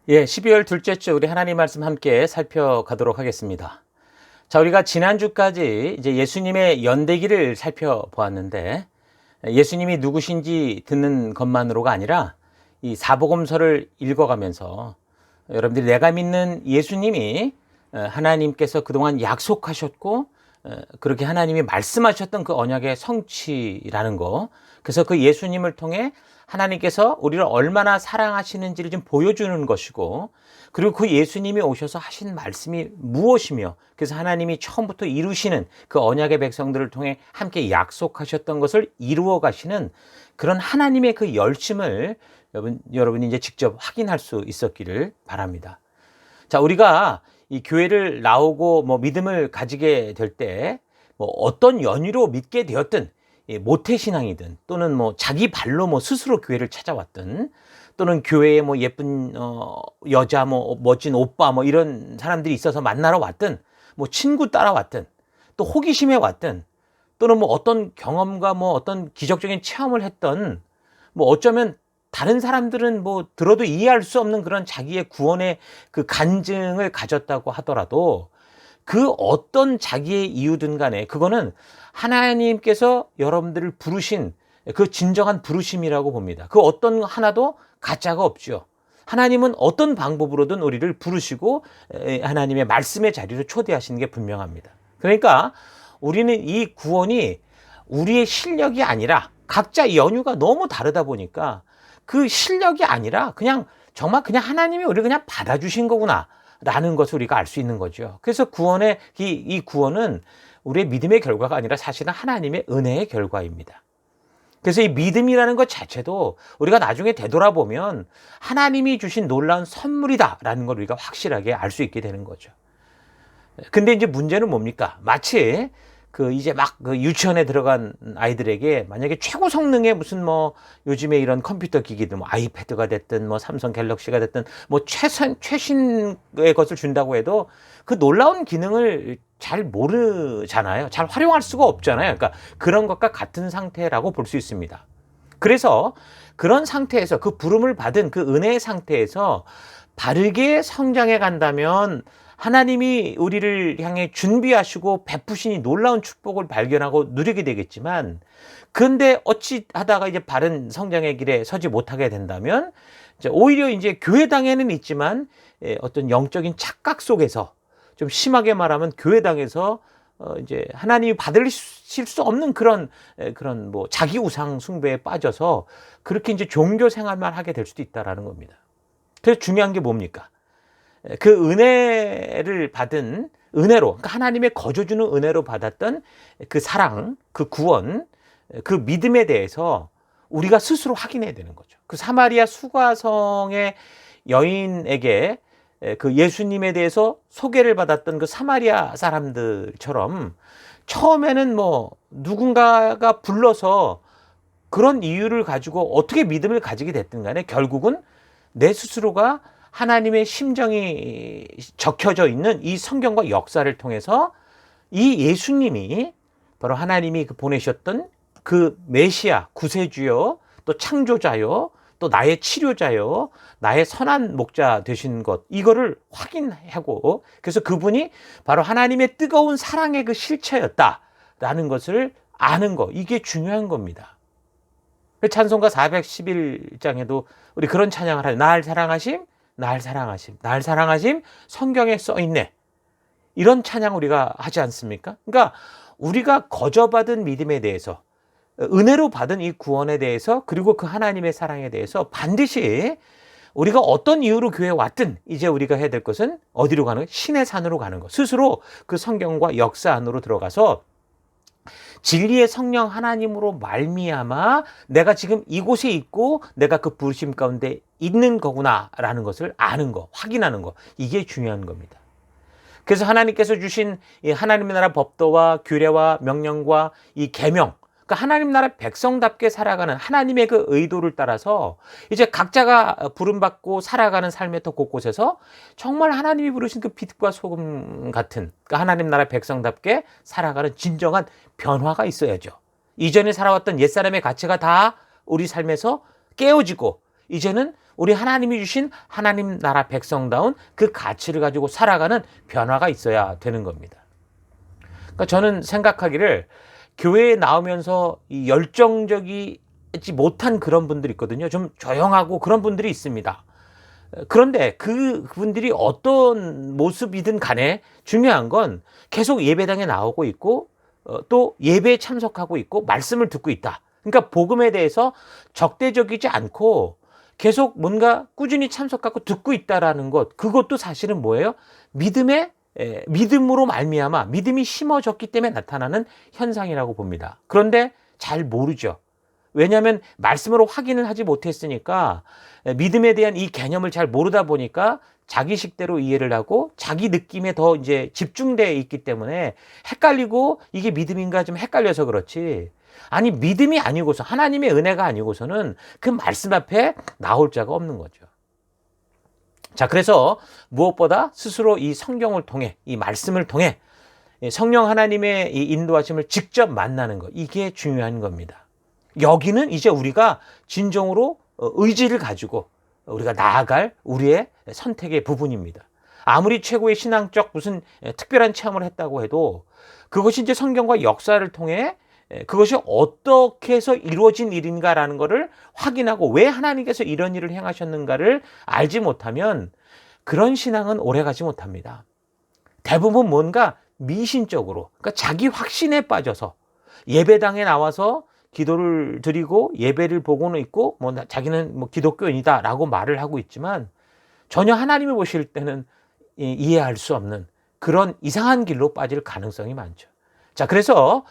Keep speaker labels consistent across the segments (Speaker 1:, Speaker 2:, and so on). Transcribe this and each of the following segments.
Speaker 1: 예, 12월 둘째 주 우리 하나님 말씀 함께 살펴가도록 하겠습니다. 자, 우리가 지난주까지 이제 예수님의 연대기를 살펴보았는데, 예수님이 누구신지 듣는 것만으로가 아니라 이 사복음서를 읽어가면서 여러분들이 내가 믿는 예수님이 하나님께서 그동안 약속하셨고 그렇게 하나님이 말씀하셨던 그 언약의 성취라는 거, 그래서 그 예수님을 통해 하나님께서 우리를 얼마나 사랑하시는지를 좀 보여주는 것이고, 그리고 그 예수님이 오셔서 하신 말씀이 무엇이며, 그래서 하나님이 처음부터 이루시는 그 언약의 백성들을 통해 함께 약속하셨던 것을 이루어 가시는 그런 하나님의 그 열심을 여러분이 이제 직접 확인할 수 있었기를 바랍니다. 자, 우리가 이 교회를 나오고 믿음을 가지게 될 때 어떤 연유로 믿게 되었든, 모태신앙이든 또는 자기 발로 스스로 교회를 찾아왔든, 또는 교회에 예쁜 여자, 멋진 오빠 이런 사람들이 있어서 만나러 왔든, 친구 따라왔든, 또 호기심에 왔든, 또는 어떤 경험과 어떤 기적적인 체험을 했던, 어쩌면 다른 사람들은 들어도 이해할 수 없는 그런 자기의 구원의 그 간증을 가졌다고 하더라도, 그 어떤 자기의 이유든 간에 그거는 하나님께서 여러분들을 부르신 그 진정한 부르심이라고 봅니다. 그 어떤 하나도 가짜가 없죠. 하나님은 어떤 방법으로든 우리를 부르시고 하나님의 말씀의 자리로 초대하시는 게 분명합니다. 그러니까 우리는 이 구원이 우리의 실력이 아니라, 각자 연유가 너무 다르다 보니까 그 실력이 아니라 정말 하나님이 우리를 그냥 받아주신 거구나 라는 것을 우리가 알 수 있는 거죠. 그래서 이 구원은 우리의 믿음의 결과가 아니라 사실은 하나님의 은혜의 결과입니다. 그래서 이 믿음이라는 것 자체도 우리가 나중에 되돌아보면 하나님이 주신 놀라운 선물이다라는 걸 우리가 확실하게 알 수 있게 되는 거죠. 근데 이제 문제는 뭡니까? 마치 이제 유치원에 들어간 아이들에게 만약에 최고 성능의 무슨 요즘에 이런 컴퓨터 기기들, 아이패드가 됐든 삼성 갤럭시가 됐든 최신의 것을 준다고 해도 그 놀라운 기능을 잘 모르잖아요. 잘 활용할 수가 없잖아요. 그러니까 그런 것과 같은 상태라고 볼 수 있습니다. 그래서 그런 상태에서, 그 부름을 받은 그 은혜의 상태에서 바르게 성장해 간다면 하나님이 우리를 향해 준비하시고 베푸신 이 놀라운 축복을 발견하고 누리게 되겠지만, 그런데 어찌 하다가 이제 바른 성장의 길에 서지 못하게 된다면 오히려 이제 교회당에는 있지만 어떤 영적인 착각 속에서, 좀 심하게 말하면 교회당에서 이제 하나님이 받으실 수 없는 그런 자기 우상 숭배에 빠져서 그렇게 이제 종교 생활만 하게 될 수도 있다라는 겁니다. 그래서 중요한 게 뭡니까? 그 은혜를 받은 은혜로, 그러니까 하나님의 거저주는 은혜로 받았던 그 사랑, 그 구원, 그 믿음에 대해서 우리가 스스로 확인해야 되는 거죠. 그 사마리아 수가성의 여인에게 그 예수님에 대해서 소개를 받았던 그 사마리아 사람들처럼 처음에는 누군가가 불러서 그런 이유를 가지고 어떻게 믿음을 가지게 됐든 간에 결국은 내 스스로가 하나님의 심정이 적혀져 있는 이 성경과 역사를 통해서 이 예수님이 바로 하나님이 보내셨던 그 메시아, 구세주요, 또 창조자요, 또 나의 치료자요, 나의 선한 목자 되신 것, 이거를 확인하고, 그래서 그분이 바로 하나님의 뜨거운 사랑의 그 실체였다라는 것을 아는 거, 이게 중요한 겁니다. 찬송가 411장에도 우리 그런 찬양을 하죠. 날 사랑하심, 날 사랑하심, 날 사랑하심, 성경에 써있네. 이런 찬양 우리가 하지 않습니까? 그러니까 우리가 거저받은 믿음에 대해서, 은혜로 받은 이 구원에 대해서, 그리고 그 하나님의 사랑에 대해서 반드시 우리가 어떤 이유로 교회에 왔든 이제 우리가 해야 될 것은 어디로 가는 거예요? 신의 산으로 가는 거. 스스로 그 성경과 역사 안으로 들어가서 진리의 성령 하나님으로 말미암아 내가 지금 이곳에 있고 내가 그 부르심 가운데 있는 거구나라는 것을 아는 거, 확인하는 거, 이게 중요한 겁니다. 그래서 하나님께서 주신 이 하나님의 나라 법도와 규례와 명령과 이 계명, 그러니까 하나님 나라 백성답게 살아가는 하나님의 그 의도를 따라서 이제 각자가 부름받고 살아가는 삶의 터 곳곳에서 정말 하나님이 부르신 그 빛과 소금 같은, 그러니까 하나님 나라 백성답게 살아가는 진정한 변화가 있어야죠. 이전에 살아왔던 옛사람의 가치가 다 우리 삶에서 깨어지고 이제는 우리 하나님이 주신 하나님 나라 백성다운 그 가치를 가지고 살아가는 변화가 있어야 되는 겁니다. 그러니까 저는 생각하기를 교회에 나오면서 이 열정적이지 못한 그런 분들이 있거든요. 좀 조용하고 그런 분들이 있습니다. 그런데 그분들이 어떤 모습이든 간에 중요한 건 계속 예배당에 나오고 있고 또 예배에 참석하고 있고 말씀을 듣고 있다. 그러니까 복음에 대해서 적대적이지 않고 계속 뭔가 꾸준히 참석하고 듣고 있다라는 것, 그것도 사실은 뭐예요? 믿음으로 말미암아 믿음이 심어졌기 때문에 나타나는 현상이라고 봅니다. 그런데 잘 모르죠. 왜냐하면 말씀으로 확인을 하지 못했으니까 믿음에 대한 이 개념을 잘 모르다 보니까 자기식대로 이해를 하고 자기 느낌에 더 이제 집중되어 있기 때문에 헷갈리고 이게 믿음인가 좀 헷갈려서 그렇지. 아니, 믿음이 아니고서 하나님의 은혜가 아니고서는 그 말씀 앞에 나올 자가 없는 거죠. 자, 그래서 무엇보다 스스로 이 성경을 통해, 이 말씀을 통해 성령 하나님의 이 인도하심을 직접 만나는 것, 이게 중요한 겁니다. 여기는 이제 우리가 진정으로 의지를 가지고 우리가 나아갈 우리의 선택의 부분입니다. 아무리 최고의 신앙적 무슨 특별한 체험을 했다고 해도 그것이 이제 성경과 역사를 통해 그것이 어떻게 해서 이루어진 일인가라는 것을 확인하고 왜 하나님께서 이런 일을 행하셨는가를 알지 못하면 그런 신앙은 오래가지 못합니다. 대부분 뭔가 미신적으로, 그러니까 자기 확신에 빠져서 예배당에 나와서 기도를 드리고 예배를 보고는 있고 뭐 자기는 뭐 기독교인이다라고 말을 하고 있지만 전혀 하나님이 보실 때는 이해할 수 없는 그런 이상한 길로 빠질 가능성이 많죠. 자, 그래서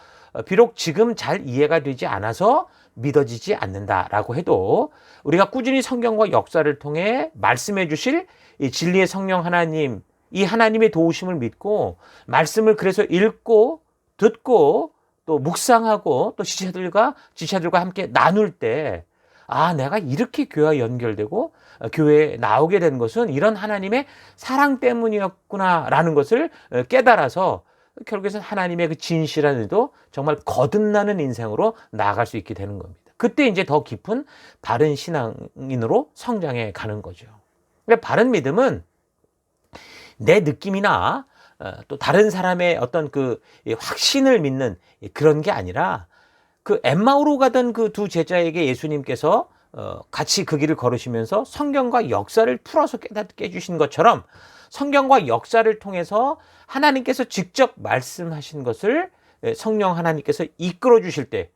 Speaker 1: 비록 지금 잘 이해가 되지 않아서 믿어지지 않는다라고 해도 우리가 꾸준히 성경과 역사를 통해 말씀해 주실 이 진리의 성령 하나님, 이 하나님의 도우심을 믿고 말씀을 그래서 읽고 듣고 또 묵상하고 또 지체들과 함께 나눌 때, 아, 내가 이렇게 교회와 연결되고 교회에 나오게 된 것은 이런 하나님의 사랑 때문이었구나라는 것을 깨달아서 결국에는 하나님의 그 진실한 의도, 정말 거듭나는 인생으로 나아갈 수 있게 되는 겁니다. 그때 이제 더 깊은 바른 신앙인으로 성장해 가는 거죠. 그러니까 바른 믿음은 내 느낌이나 또 다른 사람의 어떤 그 확신을 믿는 그런 게 아니라 그 엠마오로 가던 그 두 제자에게 예수님께서 같이 그 길을 걸으시면서 성경과 역사를 풀어서 깨닫게 해주신 것처럼 성경과 역사를 통해서 하나님께서 직접 말씀하신 것을 성령 하나님께서 이끌어 주실 때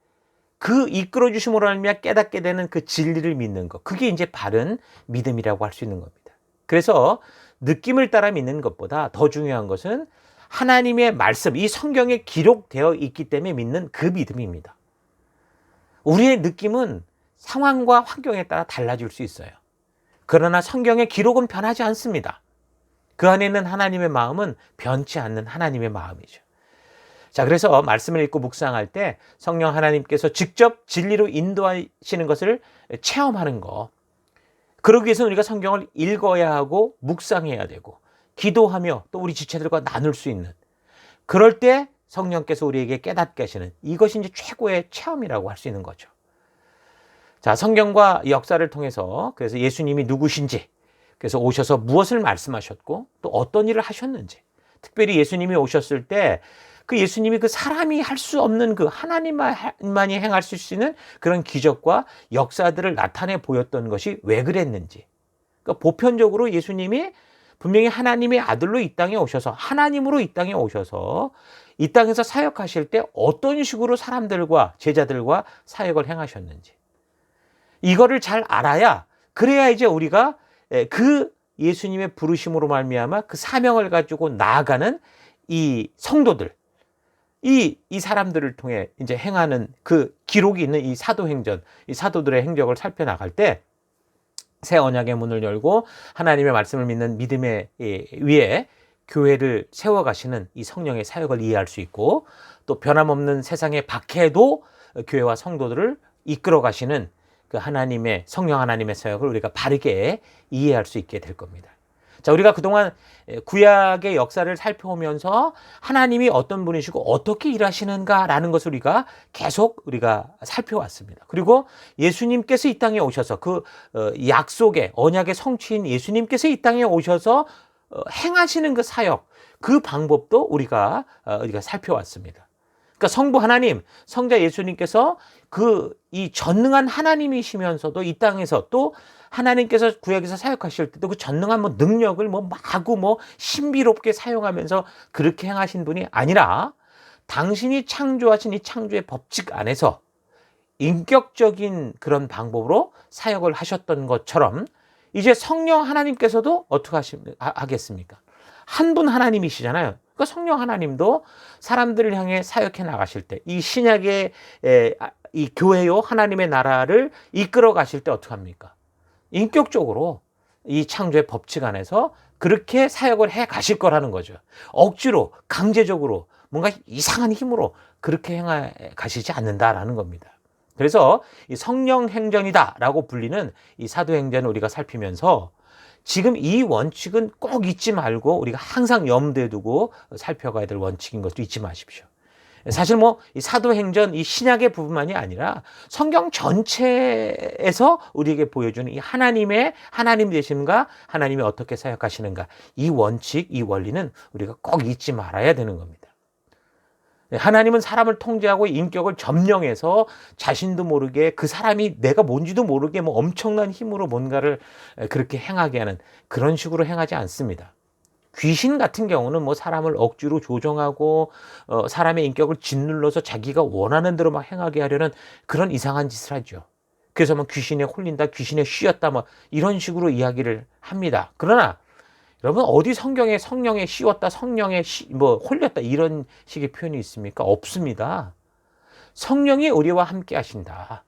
Speaker 1: 그 이끌어 주심으로 말미암아 깨닫게 되는 그 진리를 믿는 것, 그게 이제 바른 믿음이라고 할 수 있는 겁니다. 그래서 느낌을 따라 믿는 것보다 더 중요한 것은 하나님의 말씀, 이 성경에 기록되어 있기 때문에 믿는 그 믿음입니다. 우리의 느낌은 상황과 환경에 따라 달라질 수 있어요. 그러나 성경의 기록은 변하지 않습니다. 그 안에 있는 하나님의 마음은 변치 않는 하나님의 마음이죠. 자, 그래서 말씀을 읽고 묵상할 때 성령 하나님께서 직접 진리로 인도하시는 것을 체험하는 것, 그러기 위해서는 우리가 성경을 읽어야 하고 묵상해야 되고 기도하며 또 우리 지체들과 나눌 수 있는, 그럴 때 성령께서 우리에게 깨닫게 하시는, 이것이 이제 최고의 체험이라고 할 수 있는 거죠. 자, 성경과 역사를 통해서 그래서 예수님이 누구신지, 그래서 오셔서 무엇을 말씀하셨고 또 어떤 일을 하셨는지, 특별히 예수님이 오셨을 때 그 예수님이 그 사람이 할 수 없는 그 하나님만이 행할 수 있는 그런 기적과 역사들을 나타내 보였던 것이 왜 그랬는지, 그러니까 보편적으로 예수님이 분명히 하나님의 아들로 이 땅에 오셔서 하나님으로 이 땅에 오셔서 이 땅에서 사역하실 때 어떤 식으로 사람들과 제자들과 사역을 행하셨는지, 이거를 잘 알아야, 그래야 이제 우리가 그 예수님의 부르심으로 말미암아 그 사명을 가지고 나아가는 이 성도들, 이 사람들을 통해 이제 행하는 그 기록이 있는 이 사도행전, 이 사도들의 행적을 살펴나갈 때 새 언약의 문을 열고 하나님의 말씀을 믿는 믿음의 위에 교회를 세워가시는 이 성령의 사역을 이해할 수 있고, 또 변함없는 세상의 박해도 교회와 성도들을 이끌어 가시는 그 하나님의 성령 하나님의 사역을 우리가 바르게 이해할 수 있게 될 겁니다. 자, 우리가 그동안 구약의 역사를 살펴오면서 하나님이 어떤 분이시고 어떻게 일하시는가라는 것을 우리가 살펴왔습니다. 그리고 예수님께서 이 땅에 오셔서 그 약속의 언약의 성취인 예수님께서 이 땅에 오셔서 행하시는 그 사역, 그 방법도 우리가 살펴왔습니다. 그러니까 성부 하나님, 성자 예수님께서 이 전능한 하나님이시면서도 이 땅에서 또 하나님께서 구약에서 사역하실 때도 그 전능한 능력을 마구 신비롭게 사용하면서 그렇게 행하신 분이 아니라 당신이 창조하신 이 창조의 법칙 안에서 인격적인 그런 방법으로 사역을 하셨던 것처럼 이제 성령 하나님께서도 어떻게 하겠습니까? 한 분 하나님이시잖아요. 그러니까 성령 하나님도 사람들을 향해 사역해 나가실 때 이 신약의 이 교회요 하나님의 나라를 이끌어 가실 때 어떻게 합니까? 인격적으로 이 창조의 법칙 안에서 그렇게 사역을 해 가실 거라는 거죠. 억지로 강제적으로 뭔가 이상한 힘으로 그렇게 행해 가시지 않는다라는 겁니다. 그래서 이 성령 행전이다라고 불리는 이 사도행전을 우리가 살피면서 지금 이 원칙은 꼭 잊지 말고 우리가 항상 염두에 두고 살펴가야 될 원칙인 것도 잊지 마십시오. 사실 이 사도행전 이 신약의 부분만이 아니라 성경 전체에서 우리에게 보여주는 이 하나님 되심과 하나님이 어떻게 사역하시는가, 이 원칙, 이 원리는 우리가 꼭 잊지 말아야 되는 겁니다. 하나님은 사람을 통제하고 인격을 점령해서 자신도 모르게 그 사람이 내가 뭔지도 모르게 엄청난 힘으로 뭔가를 그렇게 행하게 하는 그런 식으로 행하지 않습니다. 귀신 같은 경우는 사람을 억지로 조정하고 사람의 인격을 짓눌러서 자기가 원하는 대로 행하게 하려는 그런 이상한 짓을 하죠. 그래서 귀신에 홀린다, 귀신에 씌었다 이런 식으로 이야기를 합니다. 그러나 여러분 어디 성경에 성령에 씌웠다, 성령에 홀렸다 이런 식의 표현이 있습니까? 없습니다. 성령이 우리와 함께 하신다.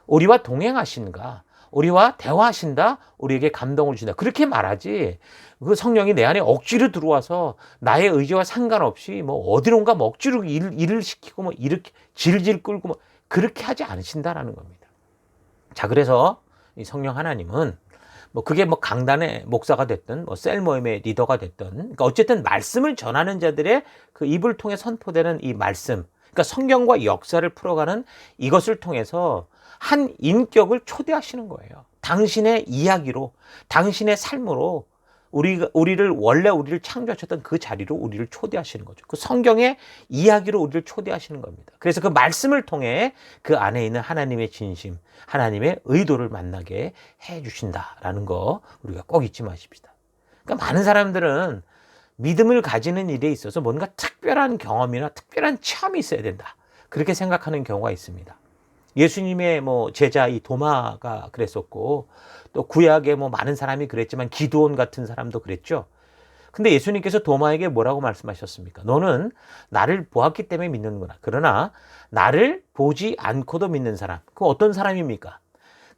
Speaker 1: 우리와 동행하신가. 우리와 대화하신다. 우리에게 감동을 주신다. 그렇게 말하지. 그 성령이 내 안에 억지로 들어와서 나의 의지와 상관없이 어디론가 억지로 일을 시키고 이렇게 질질 끌고 그렇게 하지 않으신다라는 겁니다. 자, 그래서 이 성령 하나님은 그게 강단의 목사가 됐든 셀 모임의 리더가 됐든 그러니까 어쨌든 말씀을 전하는 자들의 그 입을 통해 선포되는 이 말씀, 그러니까 성경과 역사를 풀어가는 이것을 통해서 한 인격을 초대하시는 거예요. 당신의 이야기로, 당신의 삶으로 우리를 창조하셨던 그 자리로 우리를 초대하시는 거죠. 그 성경의 이야기로 우리를 초대하시는 겁니다. 그래서 그 말씀을 통해 그 안에 있는 하나님의 진심, 하나님의 의도를 만나게 해 주신다라는 거 우리가 꼭 잊지 마십시다. 그러니까 많은 사람들은 믿음을 가지는 일에 있어서 뭔가 특별한 경험이나 특별한 체험이 있어야 된다. 그렇게 생각하는 경우가 있습니다. 예수님의 제자 이 도마가 그랬었고 또 구약에 많은 사람이 그랬지만 기드온 같은 사람도 그랬죠. 근데 예수님께서 도마에게 뭐라고 말씀하셨습니까? 너는 나를 보았기 때문에 믿는구나. 그러나 나를 보지 않고도 믿는 사람, 그 어떤 사람입니까?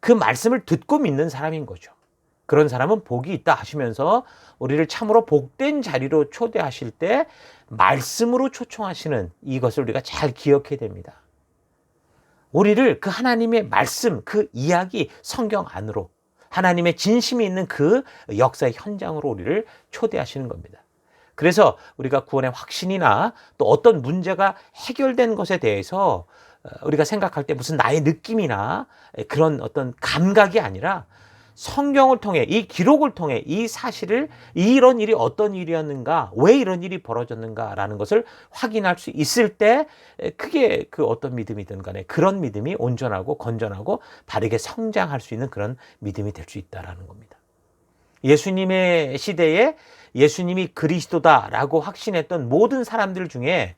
Speaker 1: 그 말씀을 듣고 믿는 사람인 거죠. 그런 사람은 복이 있다 하시면서 우리를 참으로 복된 자리로 초대하실 때 말씀으로 초청하시는 이것을 우리가 잘 기억해야 됩니다. 우리를 그 하나님의 말씀, 그 이야기, 성경 안으로 하나님의 진심이 있는 그 역사의 현장으로 우리를 초대하시는 겁니다. 그래서 우리가 구원의 확신이나 또 어떤 문제가 해결된 것에 대해서 우리가 생각할 때 무슨 나의 느낌이나 그런 어떤 감각이 아니라 성경을 통해 이 기록을 통해 이 사실을 이런 일이 어떤 일이었는가, 왜 이런 일이 벌어졌는가라는 것을 확인할 수 있을 때 그게 그 어떤 믿음이든 간에 그런 믿음이 온전하고 건전하고 바르게 성장할 수 있는 그런 믿음이 될 수 있다라는 겁니다. 예수님의 시대에 예수님이 그리스도다라고 확신했던 모든 사람들 중에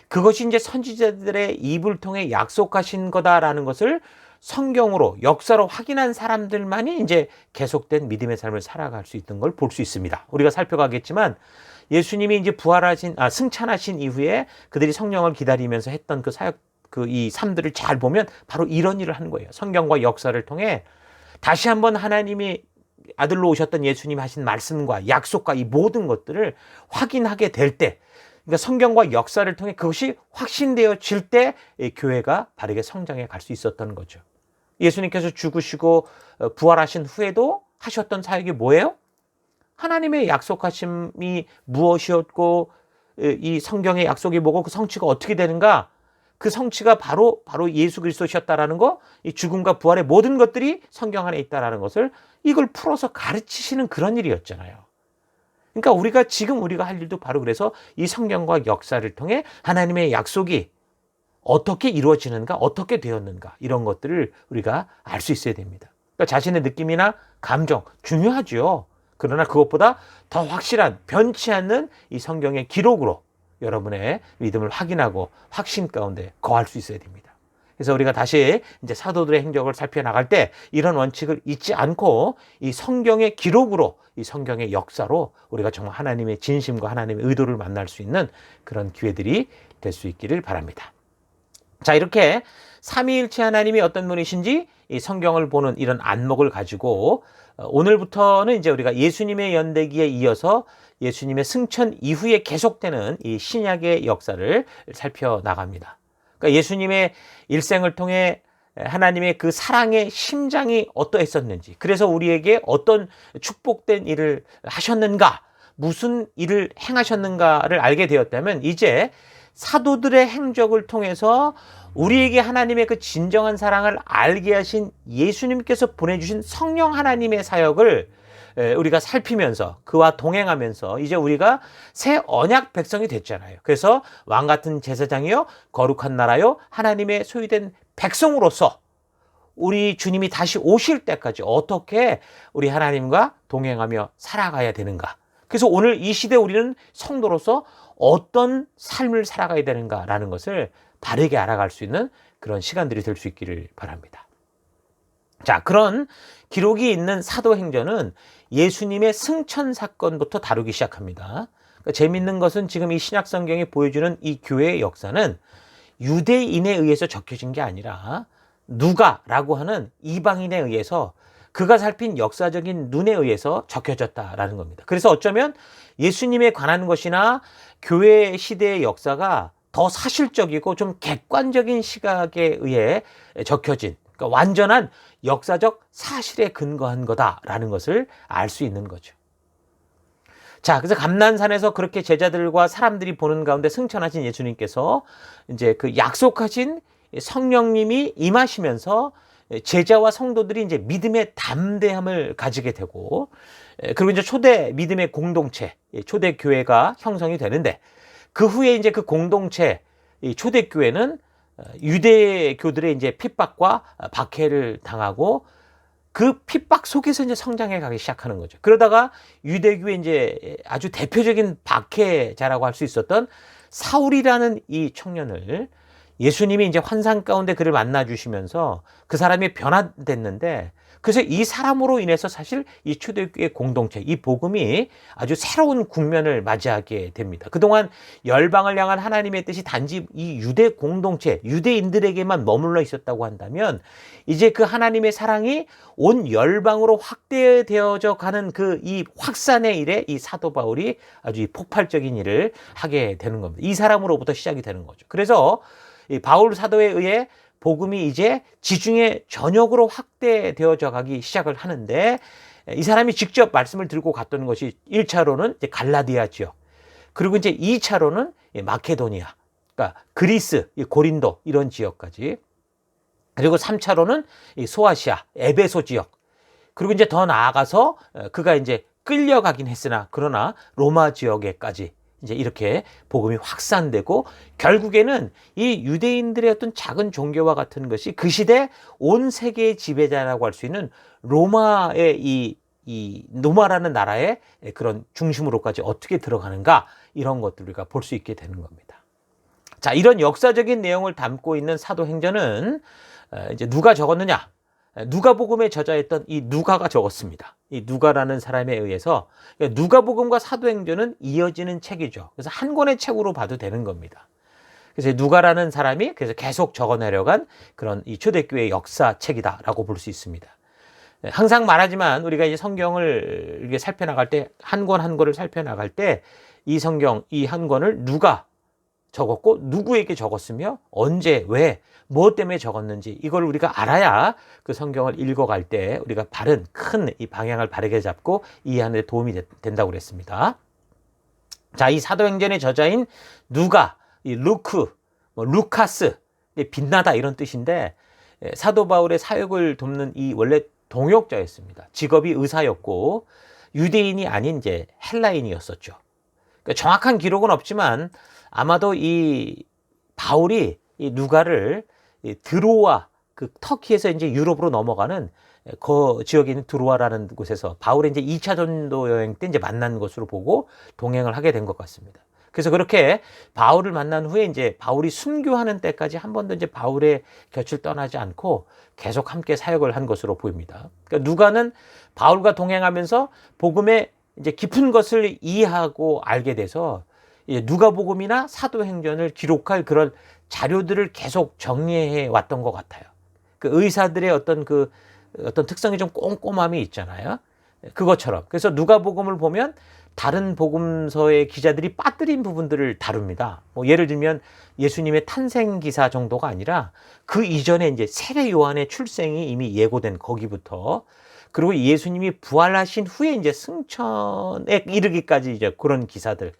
Speaker 1: 그것이 이제 선지자들의 입을 통해 약속하신 거다라는 것을 성경으로 역사로 확인한 사람들만이 이제 계속된 믿음의 삶을 살아갈 수 있는 걸 볼 수 있습니다. 우리가 살펴가겠지만 예수님이 이제 승천하신 이후에 그들이 성령을 기다리면서 했던 그 사역, 이 삶들을 잘 보면 바로 이런 일을 하는 거예요. 성경과 역사를 통해 다시 한번 하나님이 아들로 오셨던 예수님이 하신 말씀과 약속과 이 모든 것들을 확인하게 될 때, 그러니까 성경과 역사를 통해 그것이 확신되어질 때 교회가 바르게 성장해 갈 수 있었던 거죠. 예수님께서 죽으시고 부활하신 후에도 하셨던 사역이 뭐예요? 하나님의 약속하심이 무엇이었고 이 성경의 약속이 뭐고 그 성취가 어떻게 되는가? 그 성취가 바로 예수 그리스도셨다라는 거, 이 죽음과 부활의 모든 것들이 성경 안에 있다라는 것을 이걸 풀어서 가르치시는 그런 일이었잖아요. 그러니까 우리가 할 일도 바로 그래서 이 성경과 역사를 통해 하나님의 약속이 어떻게 이루어지는가, 어떻게 되었는가 이런 것들을 우리가 알 수 있어야 됩니다. 그러니까 자신의 느낌이나 감정 중요하죠. 그러나 그것보다 더 확실한 변치 않는 이 성경의 기록으로 여러분의 믿음을 확인하고 확신 가운데 거할 수 있어야 됩니다. 그래서 우리가 다시 이제 사도들의 행적을 살펴나갈 때 이런 원칙을 잊지 않고 이 성경의 기록으로, 이 성경의 역사로 우리가 정말 하나님의 진심과 하나님의 의도를 만날 수 있는 그런 기회들이 될 수 있기를 바랍니다. 자, 이렇게 삼위일체 하나님이 어떤 분이신지 이 성경을 보는 이런 안목을 가지고 오늘부터는 이제 우리가 예수님의 연대기에 이어서 예수님의 승천 이후에 계속되는 이 신약의 역사를 살펴나갑니다. 그러니까 예수님의 일생을 통해 하나님의 그 사랑의 심장이 어떠했었는지, 그래서 우리에게 어떤 축복된 일을 하셨는가, 무슨 일을 행하셨는가를 알게 되었다면 이제 사도들의 행적을 통해서 우리에게 하나님의 그 진정한 사랑을 알게 하신 예수님께서 보내주신 성령 하나님의 사역을 우리가 살피면서 그와 동행하면서 이제 우리가 새 언약 백성이 됐잖아요. 그래서 왕 같은 제사장이요 거룩한 나라요 하나님의 소유된 백성으로서 우리 주님이 다시 오실 때까지 어떻게 우리 하나님과 동행하며 살아가야 되는가. 그래서 오늘 이 시대 우리는 성도로서 어떤 삶을 살아가야 되는가라는 것을 바르게 알아갈 수 있는 그런 시간들이 될 수 있기를 바랍니다. 자, 그런 기록이 있는 사도행전은 예수님의 승천 사건부터 다루기 시작합니다. 그러니까 재밌는 것은 지금 이 신약 성경이 보여주는 이 교회의 역사는 유대인에 의해서 적혀진 게 아니라 누가라고 하는 이방인에 의해서 그가 살핀 역사적인 눈에 의해서 적혀졌다라는 겁니다. 그래서 어쩌면 예수님에 관한 것이나 교회 시대의 역사가 더 사실적이고 좀 객관적인 시각에 의해 적혀진, 그러니까 완전한 역사적 사실에 근거한 거다라는 것을 알 수 있는 거죠. 자, 그래서 감난산에서 그렇게 제자들과 사람들이 보는 가운데 승천하신 예수님께서 이제 그 약속하신 성령님이 임하시면서 제자와 성도들이 이제 믿음의 담대함을 가지게 되고, 그리고 이제 초대 믿음의 공동체, 초대 교회가 형성이 되는데, 그 후에 이제 그 공동체, 이 초대 교회는 유대교들의 이제 핍박과 박해를 당하고 그 핍박 속에서 이제 성장해 가기 시작하는 거죠. 그러다가 유대교의 이제 아주 대표적인 박해자라고 할 수 있었던 사울이라는 이 청년을 예수님이 이제 환상 가운데 그를 만나 주시면서 그 사람이 변화됐는데, 그래서 이 사람으로 인해서 사실 이 초대교회 공동체, 이 복음이 아주 새로운 국면을 맞이하게 됩니다. 그동안 열방을 향한 하나님의 뜻이 단지 이 유대 공동체, 유대인들에게만 머물러 있었다고 한다면 이제 그 하나님의 사랑이 온 열방으로 확대되어져 가는 그 이 확산의 일에 이 사도 바울이 아주 폭발적인 일을 하게 되는 겁니다. 이 사람으로부터 시작이 되는 거죠. 그래서 이 바울 사도에 의해 복음이 이제 지중해 전역으로 확대되어져 가기 시작을 하는데, 이 사람이 직접 말씀을 들고 갔던 것이 1차로는 이제 갈라디아 지역, 그리고 이제 2차로는 마케도니아, 그러니까 그리스, 고린도 이런 지역까지, 그리고 3차로는 소아시아, 에베소 지역, 그리고 이제 더 나아가서 그가 이제 끌려가긴 했으나 그러나 로마 지역에까지 이제 이렇게 복음이 확산되고, 결국에는 이 유대인들의 어떤 작은 종교와 같은 것이 그 시대 온 세계의 지배자라고 할 수 있는 로마의 이 로마라는 나라의 그런 중심으로까지 어떻게 들어가는가, 이런 것들을 우리가 볼 수 있게 되는 겁니다. 자, 이런 역사적인 내용을 담고 있는 사도행전은 이제 누가 적었느냐? 누가복음의 저자였던 이 누가가 적었습니다. 이 누가라는 사람에 의해서 누가복음과 사도행전은 이어지는 책이죠. 그래서 한 권의 책으로 봐도 되는 겁니다. 그래서 누가라는 사람이 그래서 계속 적어내려간 그런 이 초대교회의 역사책이다라고 볼 수 있습니다. 항상 말하지만 우리가 이제 성경을 이렇게 살펴나갈 때 한 권 한 권을 살펴나갈 때 이 성경 이 한 권을 누가 적었고 누구에게 적었으며 언제 왜 무엇 때문에 적었는지 이걸 우리가 알아야 그 성경을 읽어갈 때 우리가 바른 큰 이 방향을 바르게 잡고 이해하는 데 도움이 된다고 그랬습니다. 자, 이 사도행전의 저자인 누가, 이 루크, 루카스, 빛나다 이런 뜻인데 사도 바울의 사역을 돕는 이 원래 동역자였습니다. 직업이 의사였고 유대인이 아닌 이제 헬라인이었었죠. 그러니까 정확한 기록은 없지만 아마도 이 바울이 이 누가를 드로아 그 터키에서 이제 유럽으로 넘어가는 그 지역에 있는 드로아라는 곳에서 바울의 이제 2차 전도 여행 때 이제 만난 것으로 보고 동행을 하게 된 것 같습니다. 그래서 그렇게 바울을 만난 후에 이제 바울이 순교하는 때까지 한 번도 이제 바울의 곁을 떠나지 않고 계속 함께 사역을 한 것으로 보입니다. 그러니까 누가는 바울과 동행하면서 복음의 이제 깊은 것을 이해하고 알게 돼서 누가복음이나 사도행전을 기록할 그런 자료들을 계속 정리해 왔던 것 같아요. 그 의사들의 어떤 특성이 좀 꼼꼼함이 있잖아요. 그것처럼. 그래서 누가복음을 보면 다른 복음서의 기자들이 빠뜨린 부분들을 다룹니다. 뭐 예를 들면 예수님의 탄생 기사 정도가 아니라 그 이전에 이제 세례 요한의 출생이 이미 예고된 거기부터 그리고 예수님이 부활하신 후에 이제 승천에 이르기까지 이제 그런 기사들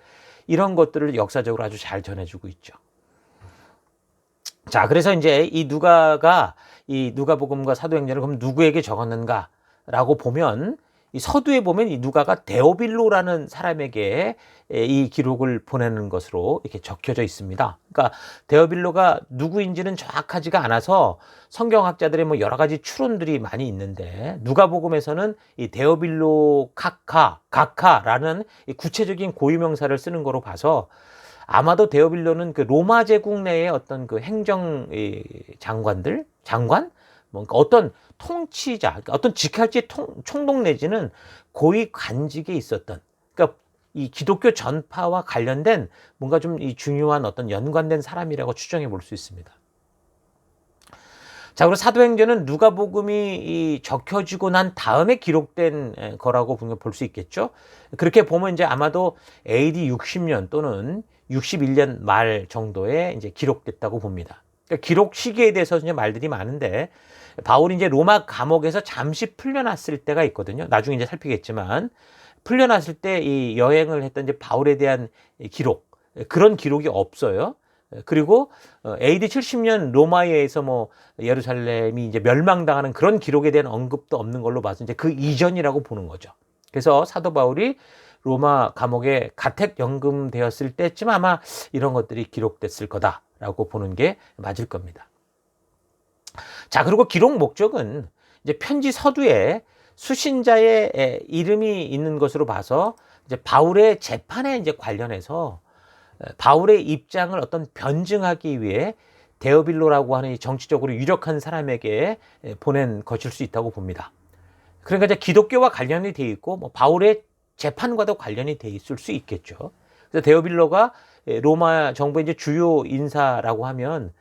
Speaker 1: 이런 것들을 역사적으로 아주 잘 전해주고 있죠. 자, 그래서 이제 이 누가가 이 누가복음과 사도행전을 그럼 누구에게 적었는가라고 보면 이 서두에 보면 이 누가가 데오빌로라는 사람에게 이 기록을 보내는 것으로 이렇게 적혀져 있습니다. 그러니까 데오빌로가 누구인지는 정확하지가 않아서 성경학자들의 뭐 여러 가지 추론들이 많이 있는데 누가복음에서는 이 데오빌로 가카라는 이 구체적인 고유명사를 쓰는 거로 봐서 아마도 데오빌로는 그 로마 제국 내의 어떤 그 행정 장관? 뭔가 어떤 통치자, 어떤 직할지 총독 내지는 고위 관직에 있었던, 그러니까 이 기독교 전파와 관련된 뭔가 좀 이 중요한 어떤 연관된 사람이라고 추정해 볼 수 있습니다. 자, 그리고 사도행전은 누가복음이 이 적혀지고 난 다음에 기록된 거라고 볼 수 있겠죠. 그렇게 보면 이제 아마도 AD 60년 또는 61년 말 정도에 이제 기록됐다고 봅니다. 그러니까 기록 시기에 대해서 이제 말들이 많은데 바울이 이제 로마 감옥에서 잠시 풀려났을 때가 있거든요. 나중에 이제 살피겠지만 풀려났을 때 이 여행을 했던 이제 바울에 대한 기록 그런 기록이 없어요. 그리고 AD 70년 로마에 의해서 뭐 예루살렘이 이제 멸망당하는 그런 기록에 대한 언급도 없는 걸로 봐서 이제 그 이전이라고 보는 거죠. 그래서 사도 바울이 로마 감옥에 가택 연금되었을 때쯤 아마 이런 것들이 기록됐을 거다라고 보는 게 맞을 겁니다. 자, 그리고 기록 목적은 이제 편지 서두에 수신자의 이름이 있는 것으로 봐서 이제 바울의 재판에 이제 관련해서 바울의 입장을 어떤 변증하기 위해 데오빌로라고 하는 이 정치적으로 유력한 사람에게 보낸 것일 수 있다고 봅니다. 그러니까 이제 기독교와 관련이 돼 있고 뭐 바울의 재판과도 관련이 돼 있을 수 있겠죠. 그래서 데오빌로가 로마 정부의 이제 주요 인사라고 하면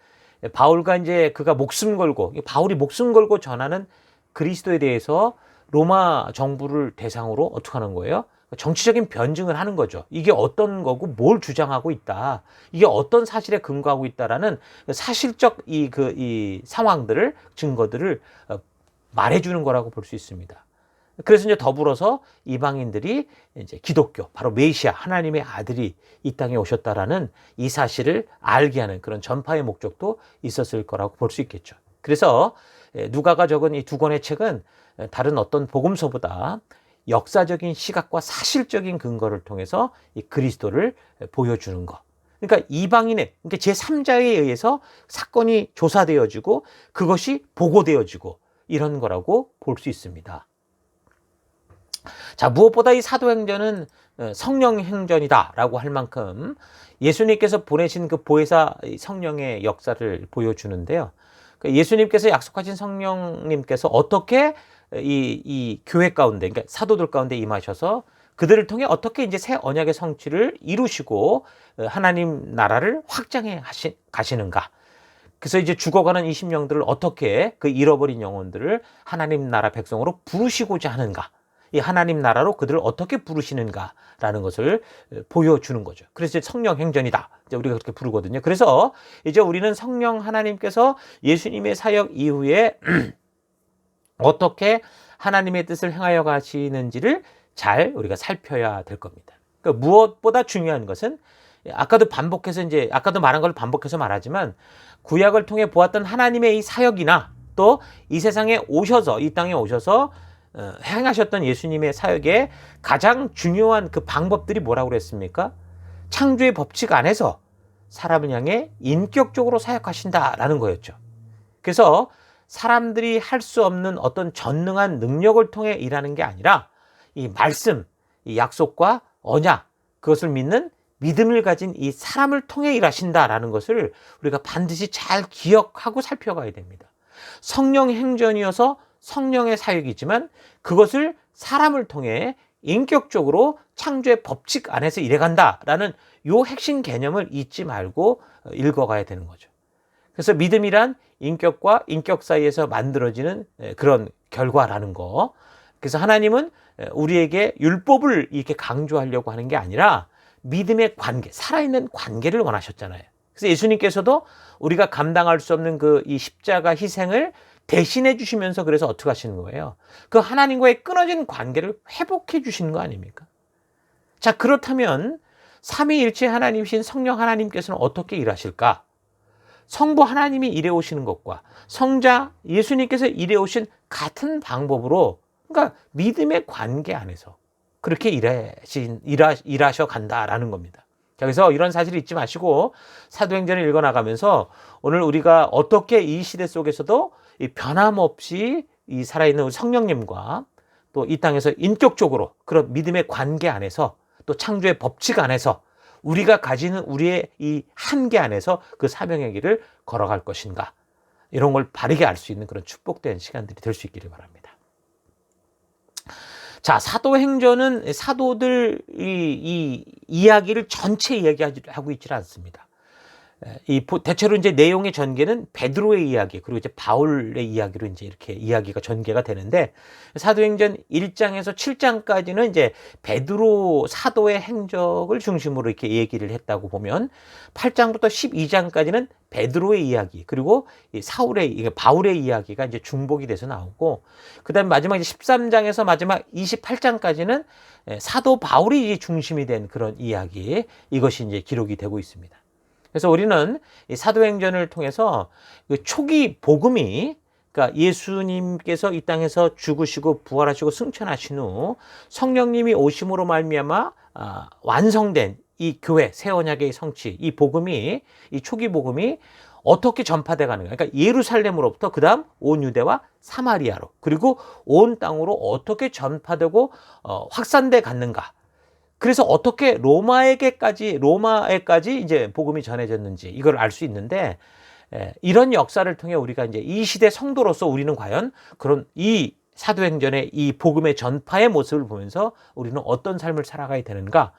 Speaker 1: 바울과 이제 그가 목숨 걸고 바울이 목숨 걸고 전하는 그리스도에 대해서 로마 정부를 대상으로 어떻게 하는 거예요? 정치적인 변증을 하는 거죠. 이게 어떤 거고 뭘 주장하고 있다. 이게 어떤 사실에 근거하고 있다라는 사실적 이 상황들을 증거들을 말해주는 거라고 볼 수 있습니다. 그래서 이제 더불어서 이방인들이 이제 기독교, 바로 메시아, 하나님의 아들이 이 땅에 오셨다라는 이 사실을 알게 하는 그런 전파의 목적도 있었을 거라고 볼 수 있겠죠. 그래서 누가가 적은 이 두 권의 책은 다른 어떤 복음서보다 역사적인 시각과 사실적인 근거를 통해서 이 그리스도를 보여주는 것. 그러니까 이방인의, 그러니까 제3자에 의해서 사건이 조사되어지고 그것이 보고되어지고 이런 거라고 볼 수 있습니다. 자, 무엇보다 이 사도행전은 성령 행전이다라고 할 만큼 예수님께서 보내신 그 보혜사 성령의 역사를 보여주는데요. 예수님께서 약속하신 성령님께서 어떻게 이 교회 가운데, 그러니까 사도들 가운데 임하셔서 그들을 통해 어떻게 이제 새 언약의 성취를 이루시고 하나님 나라를 확장해 가시는가. 그래서 이제 죽어가는 이 심령들을 어떻게 그 잃어버린 영혼들을 하나님 나라 백성으로 부르시고자 하는가. 이 하나님 나라로 그들을 어떻게 부르시는가라는 것을 보여주는 거죠. 그래서 이제 성령 행전이다. 이제 우리가 그렇게 부르거든요. 그래서 이제 우리는 성령 하나님께서 예수님의 사역 이후에 어떻게 하나님의 뜻을 행하여 가시는지를 잘 우리가 살펴야 될 겁니다. 그러니까 무엇보다 중요한 것은 아까도 말한 걸 반복해서 말하지만 구약을 통해 보았던 하나님의 이 사역이나 또 이 세상에 오셔서 이 땅에 오셔서 행하셨던 예수님의 사역의 가장 중요한 그 방법들이 뭐라고 그랬습니까? 창조의 법칙 안에서 사람을 향해 인격적으로 사역하신다라는 거였죠. 그래서 사람들이 할 수 없는 어떤 전능한 능력을 통해 일하는 게 아니라 이 말씀, 이 약속과 언약, 그것을 믿는 믿음을 가진 이 사람을 통해 일하신다라는 것을 우리가 반드시 잘 기억하고 살펴가야 됩니다. 성령 행전이어서 성령의 사역이지만 그것을 사람을 통해 인격적으로 창조의 법칙 안에서 일해간다라는 요 핵심 개념을 잊지 말고 읽어가야 되는 거죠. 그래서 믿음이란 인격과 인격 사이에서 만들어지는 그런 결과라는 거. 그래서 하나님은 우리에게 율법을 이렇게 강조하려고 하는 게 아니라 믿음의 관계, 살아있는 관계를 원하셨잖아요. 그래서 예수님께서도 우리가 감당할 수 없는 이 십자가 희생을 대신해 주시면서 그래서 어떻게 하시는 거예요? 그 하나님과의 끊어진 관계를 회복해 주시는 거 아닙니까? 자, 그렇다면 삼위일체 하나님이신 성령 하나님께서는 어떻게 일하실까? 성부 하나님이 일해 오시는 것과 성자 예수님께서 일해 오신 같은 방법으로, 그러니까 믿음의 관계 안에서 그렇게 일하셔 간다라는 겁니다. 자, 그래서 이런 사실을 잊지 마시고 사도행전을 읽어나가면서 오늘 우리가 어떻게 이 시대 속에서도 이 변함없이 이 살아있는 성령님과 또 이 땅에서 인격적으로 그런 믿음의 관계 안에서 또 창조의 법칙 안에서 우리가 가지는 우리의 이 한계 안에서 그 사명의 길을 걸어갈 것인가, 이런 걸 바르게 알 수 있는 그런 축복된 시간들이 될 수 있기를 바랍니다. 자, 사도행전은 사도들 이 이야기를 전체 이야기하고 있지는 않습니다. 대체로 이제 내용의 전개는 베드로의 이야기, 그리고 이제 바울의 이야기로 이제 이렇게 이야기가 전개가 되는데, 사도행전 1장에서 7장까지는 이제 베드로 사도의 행적을 중심으로 이렇게 얘기를 했다고 보면, 8장부터 12장까지는 베드로의 이야기, 그리고 바울의 이야기가 이제 중복이 돼서 나오고, 그 다음에 마지막 이제 13장에서 마지막 28장까지는 사도 바울이 중심이 된 그런 이야기, 이것이 이제 기록이 되고 있습니다. 그래서 우리는 이 사도행전을 통해서 그 초기 복음이, 그러니까 예수님께서 이 땅에서 죽으시고 부활하시고 승천하신 후 성령님이 오심으로 말미암아 완성된 이 교회, 새 언약의 성취, 이 복음이, 이 초기 복음이 어떻게 전파돼 가는가? 그러니까 예루살렘으로부터 그다음 온 유대와 사마리아로, 그리고 온 땅으로 어떻게 전파되고 확산돼 갔는가? 그래서 어떻게 로마에까지 이제 복음이 전해졌는지 이걸 알 수 있는데, 이런 역사를 통해 우리가 이제 이 시대 성도로서 우리는 과연 그런 이 사도행전의 이 복음의 전파의 모습을 보면서 우리는 어떤 삶을 살아가야 되는가,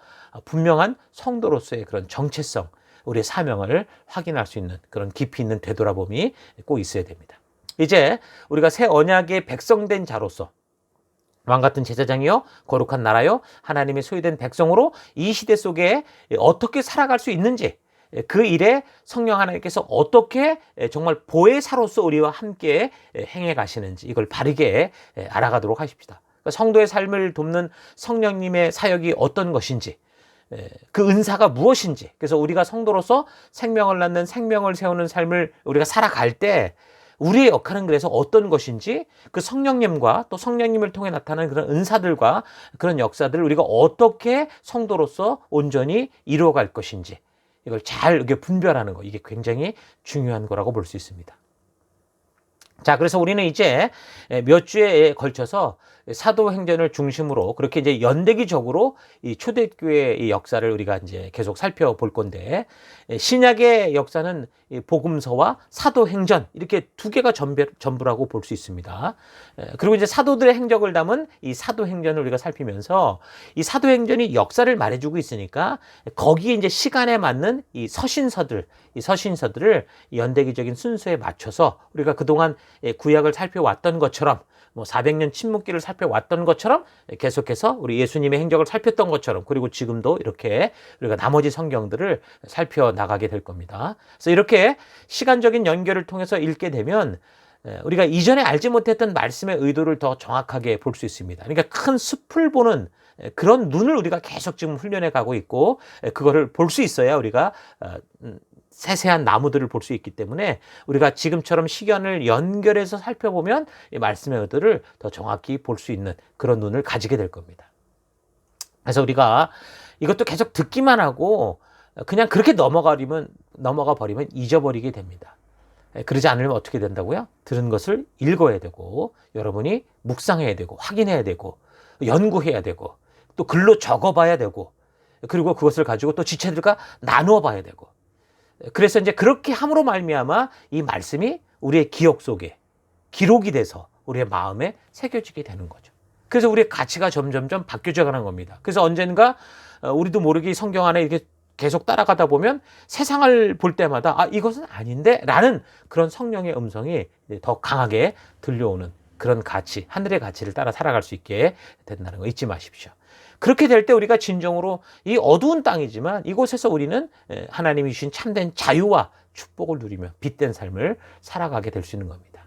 Speaker 1: 분명한 성도로서의 그런 정체성, 우리의 사명을 확인할 수 있는 그런 깊이 있는 되돌아봄이 꼭 있어야 됩니다. 이제 우리가 새 언약의 백성된 자로서 왕같은 제사장이요 거룩한 나라요 하나님의 소유된 백성으로 이 시대 속에 어떻게 살아갈 수 있는지, 그 일에 성령 하나님께서 어떻게 정말 보혜사로서 우리와 함께 행해 가시는지, 이걸 바르게 알아가도록 하십시다. 그러니까 성도의 삶을 돕는 성령님의 사역이 어떤 것인지, 그 은사가 무엇인지, 그래서 우리가 성도로서 생명을 낳는, 생명을 세우는 삶을 우리가 살아갈 때 우리의 역할은 그래서 어떤 것인지, 그 성령님과 또 성령님을 통해 나타나는 그런 은사들과 그런 역사들을 우리가 어떻게 성도로서 온전히 이루어갈 것인지, 이걸 잘 이렇게 분별하는 거, 이게 굉장히 중요한 거라고 볼 수 있습니다. 자, 그래서 우리는 이제 몇 주에 걸쳐서 사도행전을 중심으로 그렇게 이제 연대기적으로 이 초대교회의 역사를 우리가 이제 계속 살펴볼 건데, 신약의 역사는 복음서와 사도행전, 이렇게 두 개가 전부라고 볼 수 있습니다. 그리고 이제 사도들의 행적을 담은 이 사도행전을 우리가 살피면서 이 사도행전이 역사를 말해주고 있으니까 거기에 이제 시간에 맞는 이 서신서들을 연대기적인 순서에 맞춰서 우리가 그동안 구약을 살펴왔던 것처럼, 뭐 400년 침묵기를 살펴왔던 것처럼 계속해서 우리 예수님의 행적을 살폈던 것처럼, 그리고 지금도 이렇게 우리가 나머지 성경들을 살펴나가게 될 겁니다. 그래서 이렇게 시간적인 연결을 통해서 읽게 되면 우리가 이전에 알지 못했던 말씀의 의도를 더 정확하게 볼 수 있습니다. 그러니까 큰 숲을 보는 그런 눈을 우리가 계속 지금 훈련해 가고 있고, 그거를 볼 수 있어야 우리가 세세한 나무들을 볼 수 있기 때문에 우리가 지금처럼 시간을 연결해서 살펴보면 이 말씀의 의도를 더 정확히 볼 수 있는 그런 눈을 가지게 될 겁니다. 그래서 우리가 이것도 계속 듣기만 하고 그냥 그렇게 넘어가 버리면 잊어버리게 됩니다. 그러지 않으면 어떻게 된다고요? 들은 것을 읽어야 되고, 여러분이 묵상해야 되고, 확인해야 되고, 연구해야 되고, 또 글로 적어봐야 되고, 그리고 그것을 가지고 또 지체들과 나누어 봐야 되고. 그래서 이제 그렇게 함으로 말미암아 이 말씀이 우리의 기억 속에 기록이 돼서 우리의 마음에 새겨지게 되는 거죠. 그래서 우리의 가치가 점점점 바뀌어져 가는 겁니다. 그래서 언젠가 우리도 모르게 성경 안에 이렇게 계속 따라가다 보면 세상을 볼 때마다 이것은 아닌데 라는 그런 성령의 음성이 더 강하게 들려오는 그런 가치, 하늘의 가치를 따라 살아갈 수 있게 된다는 거 잊지 마십시오. 그렇게 될 때 우리가 진정으로 이 어두운 땅이지만 이곳에서 우리는 하나님이 주신 참된 자유와 축복을 누리며 빛된 삶을 살아가게 될 수 있는 겁니다.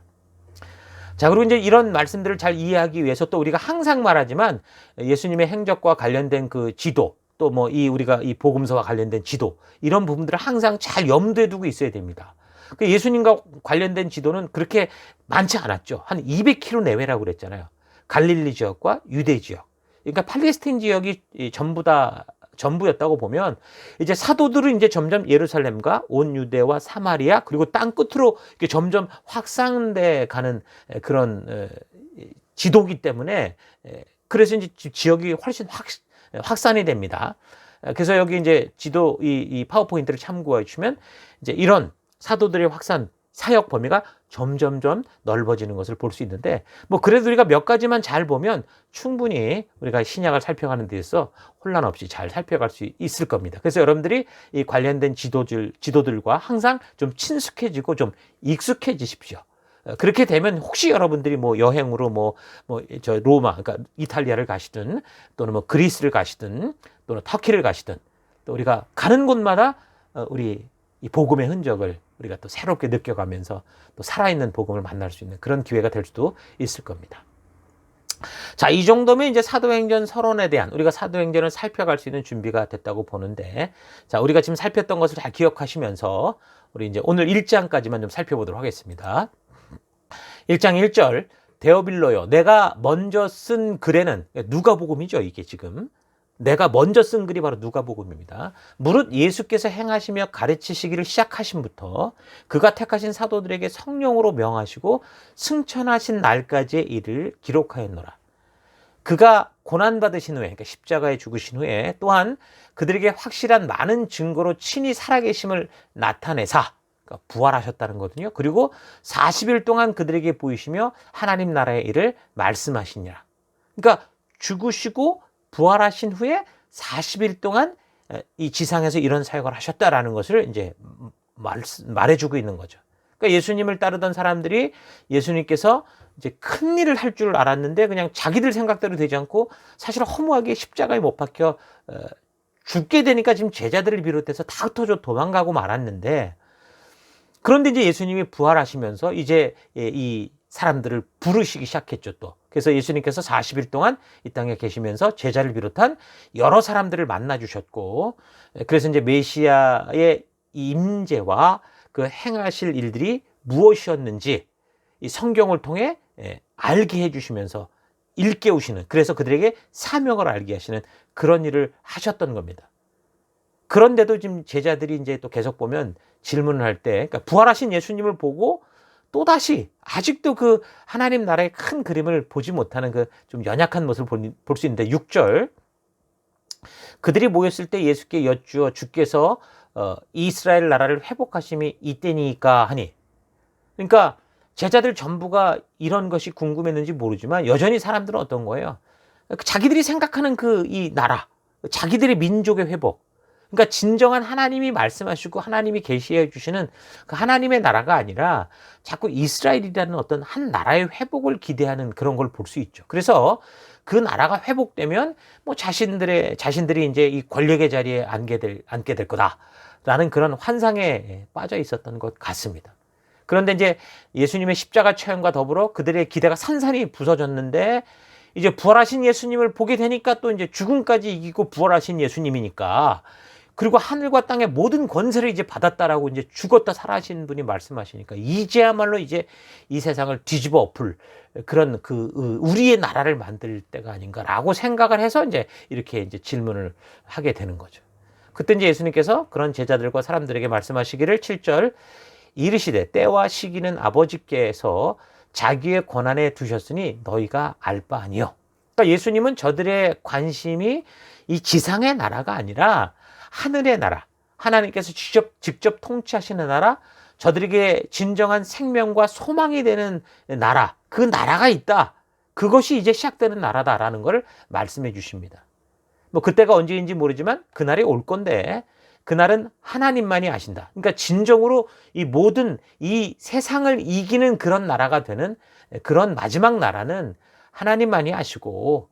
Speaker 1: 자, 그리고 이제 이런 말씀들을 잘 이해하기 위해서 또 우리가 항상 말하지만 예수님의 행적과 관련된 그 지도, 또 뭐 우리가 이 복음서와 관련된 지도, 이런 부분들을 항상 잘 염두에 두고 있어야 됩니다. 예수님과 관련된 지도는 그렇게 많지 않았죠. 한 200km 내외라고 그랬잖아요. 갈릴리 지역과 유대 지역. 그러니까 팔레스타인 지역이 전부였다고 보면 이제 사도들은 이제 점점 예루살렘과 온 유대와 사마리아, 그리고 땅 끝으로 점점 확산돼 가는 그런 지도기 때문에, 그래서 이제 지역이 훨씬 확산이 됩니다. 그래서 여기 이제 지도 이 파워포인트를 참고해 주시면 이제 이런 사도들의 확산 사역 범위가 점점점 넓어지는 것을 볼 수 있는데, 뭐 그래도 우리가 몇 가지만 잘 보면 충분히 우리가 신약을 살펴가는 데 있어 혼란 없이 잘 살펴갈 수 있을 겁니다. 그래서 여러분들이 이 관련된 지도들과 항상 좀 친숙해지고 좀 익숙해지십시오. 그렇게 되면 혹시 여러분들이 뭐 여행으로 저 로마, 그러니까 이탈리아를 가시든, 또는 뭐 그리스를 가시든, 또는 터키를 가시든, 또 우리가 가는 곳마다 우리 이 복음의 흔적을 우리가 또 새롭게 느껴가면서 또 살아있는 복음을 만날 수 있는 그런 기회가 될 수도 있을 겁니다. 자, 이 정도면 이제 사도행전 서론에 대한 우리가 사도행전을 살펴갈 수 있는 준비가 됐다고 보는데, 자, 우리가 지금 살폈던 것을 잘 기억하시면서 우리 이제 오늘 1장까지만 좀 살펴보도록 하겠습니다. 1장 1절, 데오빌로요, 내가 먼저 쓴 글에는, 누가복음이죠, 이게 지금. 내가 먼저 쓴 글이 바로 누가복음입니다. 무릇 예수께서 행하시며 가르치시기를 시작하심부터 그가 택하신 사도들에게 성령으로 명하시고 승천하신 날까지의 일을 기록하였노라. 그가 고난받으신 후에, 그러니까 십자가에 죽으신 후에 또한 그들에게 확실한 많은 증거로 친히 살아계심을 나타내사, 그러니까 부활하셨다는 거거든요. 그리고 40일 동안 그들에게 보이시며 하나님 나라의 일을 말씀하시니라. 그러니까 죽으시고 부활하신 후에 40일 동안 이 지상에서 이런 사역을 하셨다라는 것을 이제 말해주고 있는 거죠. 그러니까 예수님을 따르던 사람들이 예수님께서 이제 큰 일을 할 줄 알았는데 그냥 자기들 생각대로 되지 않고 사실 허무하게 십자가에 못 박혀 죽게 되니까 지금 제자들을 비롯해서 다 흩어져 도망가고 말았는데, 그런데 이제 예수님이 부활하시면서 이제 이 사람들을 부르시기 시작했죠, 또. 그래서 예수님께서 40일 동안 이 땅에 계시면서 제자를 비롯한 여러 사람들을 만나 주셨고, 그래서 이제 메시아의 임재와 그 행하실 일들이 무엇이었는지 이 성경을 통해 알게 해주시면서 일깨우시는, 그래서 그들에게 사명을 알게 하시는 그런 일을 하셨던 겁니다. 그런데도 지금 제자들이 이제 또 계속 보면 질문을 할 때, 그러니까 부활하신 예수님을 보고 또다시 아직도 그 하나님 나라의 큰 그림을 보지 못하는 그 좀 연약한 모습을 볼 수 있는데, 6절, 그들이 모였을 때 예수께 여쭈어 주께서 이스라엘 나라를 회복하심이 이때니까 하니, 그러니까 제자들 전부가 이런 것이 궁금했는지 모르지만 여전히 사람들은 어떤 거예요? 자기들이 생각하는 그 이 나라, 자기들의 민족의 회복, 그러니까 진정한 하나님이 말씀하시고 하나님이 계시해 주시는 그 하나님의 나라가 아니라 자꾸 이스라엘이라는 어떤 한 나라의 회복을 기대하는 그런 걸 볼 수 있죠. 그래서 그 나라가 회복되면 뭐 자신들이 이제 이 권력의 자리에 앉게 될 거다라는 그런 환상에 빠져 있었던 것 같습니다. 그런데 이제 예수님의 십자가 처형과 더불어 그들의 기대가 산산이 부서졌는데 이제 부활하신 예수님을 보게 되니까 또 이제 죽음까지 이기고 부활하신 예수님이니까, 그리고 하늘과 땅의 모든 권세를 이제 받았다라고 이제 죽었다 살아신 분이 말씀하시니까 이제야말로 이제 이 세상을 뒤집어 엎을 그런 우리의 나라를 만들 때가 아닌가라고 생각을 해서 이제 이렇게 이제 질문을 하게 되는 거죠. 그때 이제 예수님께서 그런 제자들과 사람들에게 말씀하시기를 7절 이르시되 때와 시기는 아버지께서 자기의 권한에 두셨으니 너희가 알 바 아니요. 그러니까 예수님은 저들의 관심이 이 지상의 나라가 아니라 하늘의 나라, 하나님께서 직접 통치하시는 나라, 저들에게 진정한 생명과 소망이 되는 나라, 그 나라가 있다. 그것이 이제 시작되는 나라다라는 걸 말씀해 주십니다. 뭐 그때가 언제인지 모르지만 그날이 올 건데 그날은 하나님만이 아신다. 그러니까 진정으로 이 모든 이 세상을 이기는 그런 나라가 되는 그런 마지막 나라는 하나님만이 아시고,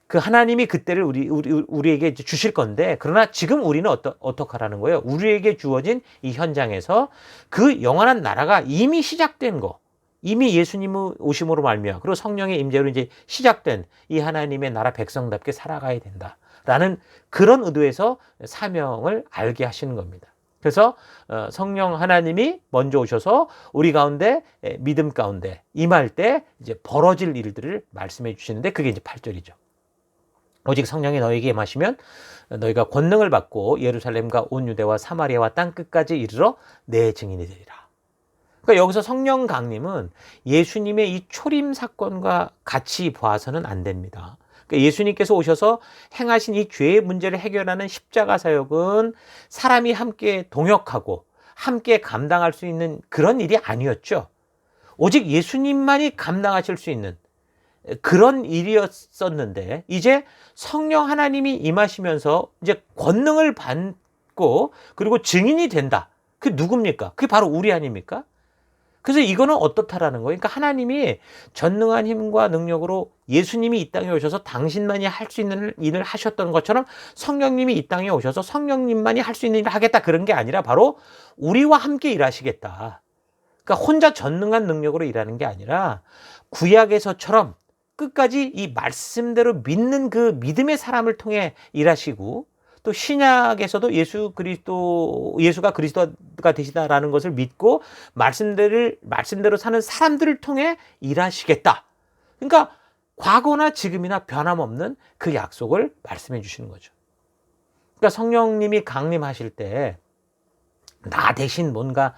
Speaker 1: 그 하나님이 그때를 우리에게 주실 건데, 그러나 지금 우리는 어떡하라는 거예요? 우리에게 주어진 이 현장에서 그 영원한 나라가 이미 시작된 거, 이미 예수님 오심으로 말미암아 그리고 성령의 임재로 이제 시작된 이 하나님의 나라 백성답게 살아가야 된다라는 그런 의도에서 사명을 알게 하시는 겁니다. 그래서 성령 하나님이 먼저 오셔서 우리 가운데 믿음 가운데 임할 때 이제 벌어질 일들을 말씀해 주시는데 그게 이제 8절이죠. 오직 성령이 너희에게 임하시면 너희가 권능을 받고 예루살렘과 온 유대와 사마리아와 땅 끝까지 이르러 내 증인이 되리라. 그러니까 여기서 성령 강림은 예수님의 이 초림 사건과 같이 봐서는 안 됩니다. 그러니까 예수님께서 오셔서 행하신 이 죄의 문제를 해결하는 십자가 사역은 사람이 함께 동역하고 함께 감당할 수 있는 그런 일이 아니었죠. 오직 예수님만이 감당하실 수 있는 그런 일이었었는데, 이제 성령 하나님이 임하시면서 이제 권능을 받고 그리고 증인이 된다. 그게 누굽니까? 그게 바로 우리 아닙니까? 그래서 이거는 어떻다라는 거예요. 그러니까 하나님이 전능한 힘과 능력으로 예수님이 이 땅에 오셔서 당신만이 할 수 있는 일을 하셨던 것처럼 성령님이 이 땅에 오셔서 성령님만이 할 수 있는 일을 하겠다, 그런 게 아니라 바로 우리와 함께 일하시겠다. 그러니까 혼자 전능한 능력으로 일하는 게 아니라 구약에서처럼 끝까지 이 말씀대로 믿는 그 믿음의 사람을 통해 일하시고, 또 신약에서도 예수가 그리스도가 되시다라는 것을 믿고 말씀대로 사는 사람들을 통해 일하시겠다. 그러니까 과거나 지금이나 변함없는 그 약속을 말씀해 주시는 거죠. 그러니까 성령님이 강림하실 때 나 대신 뭔가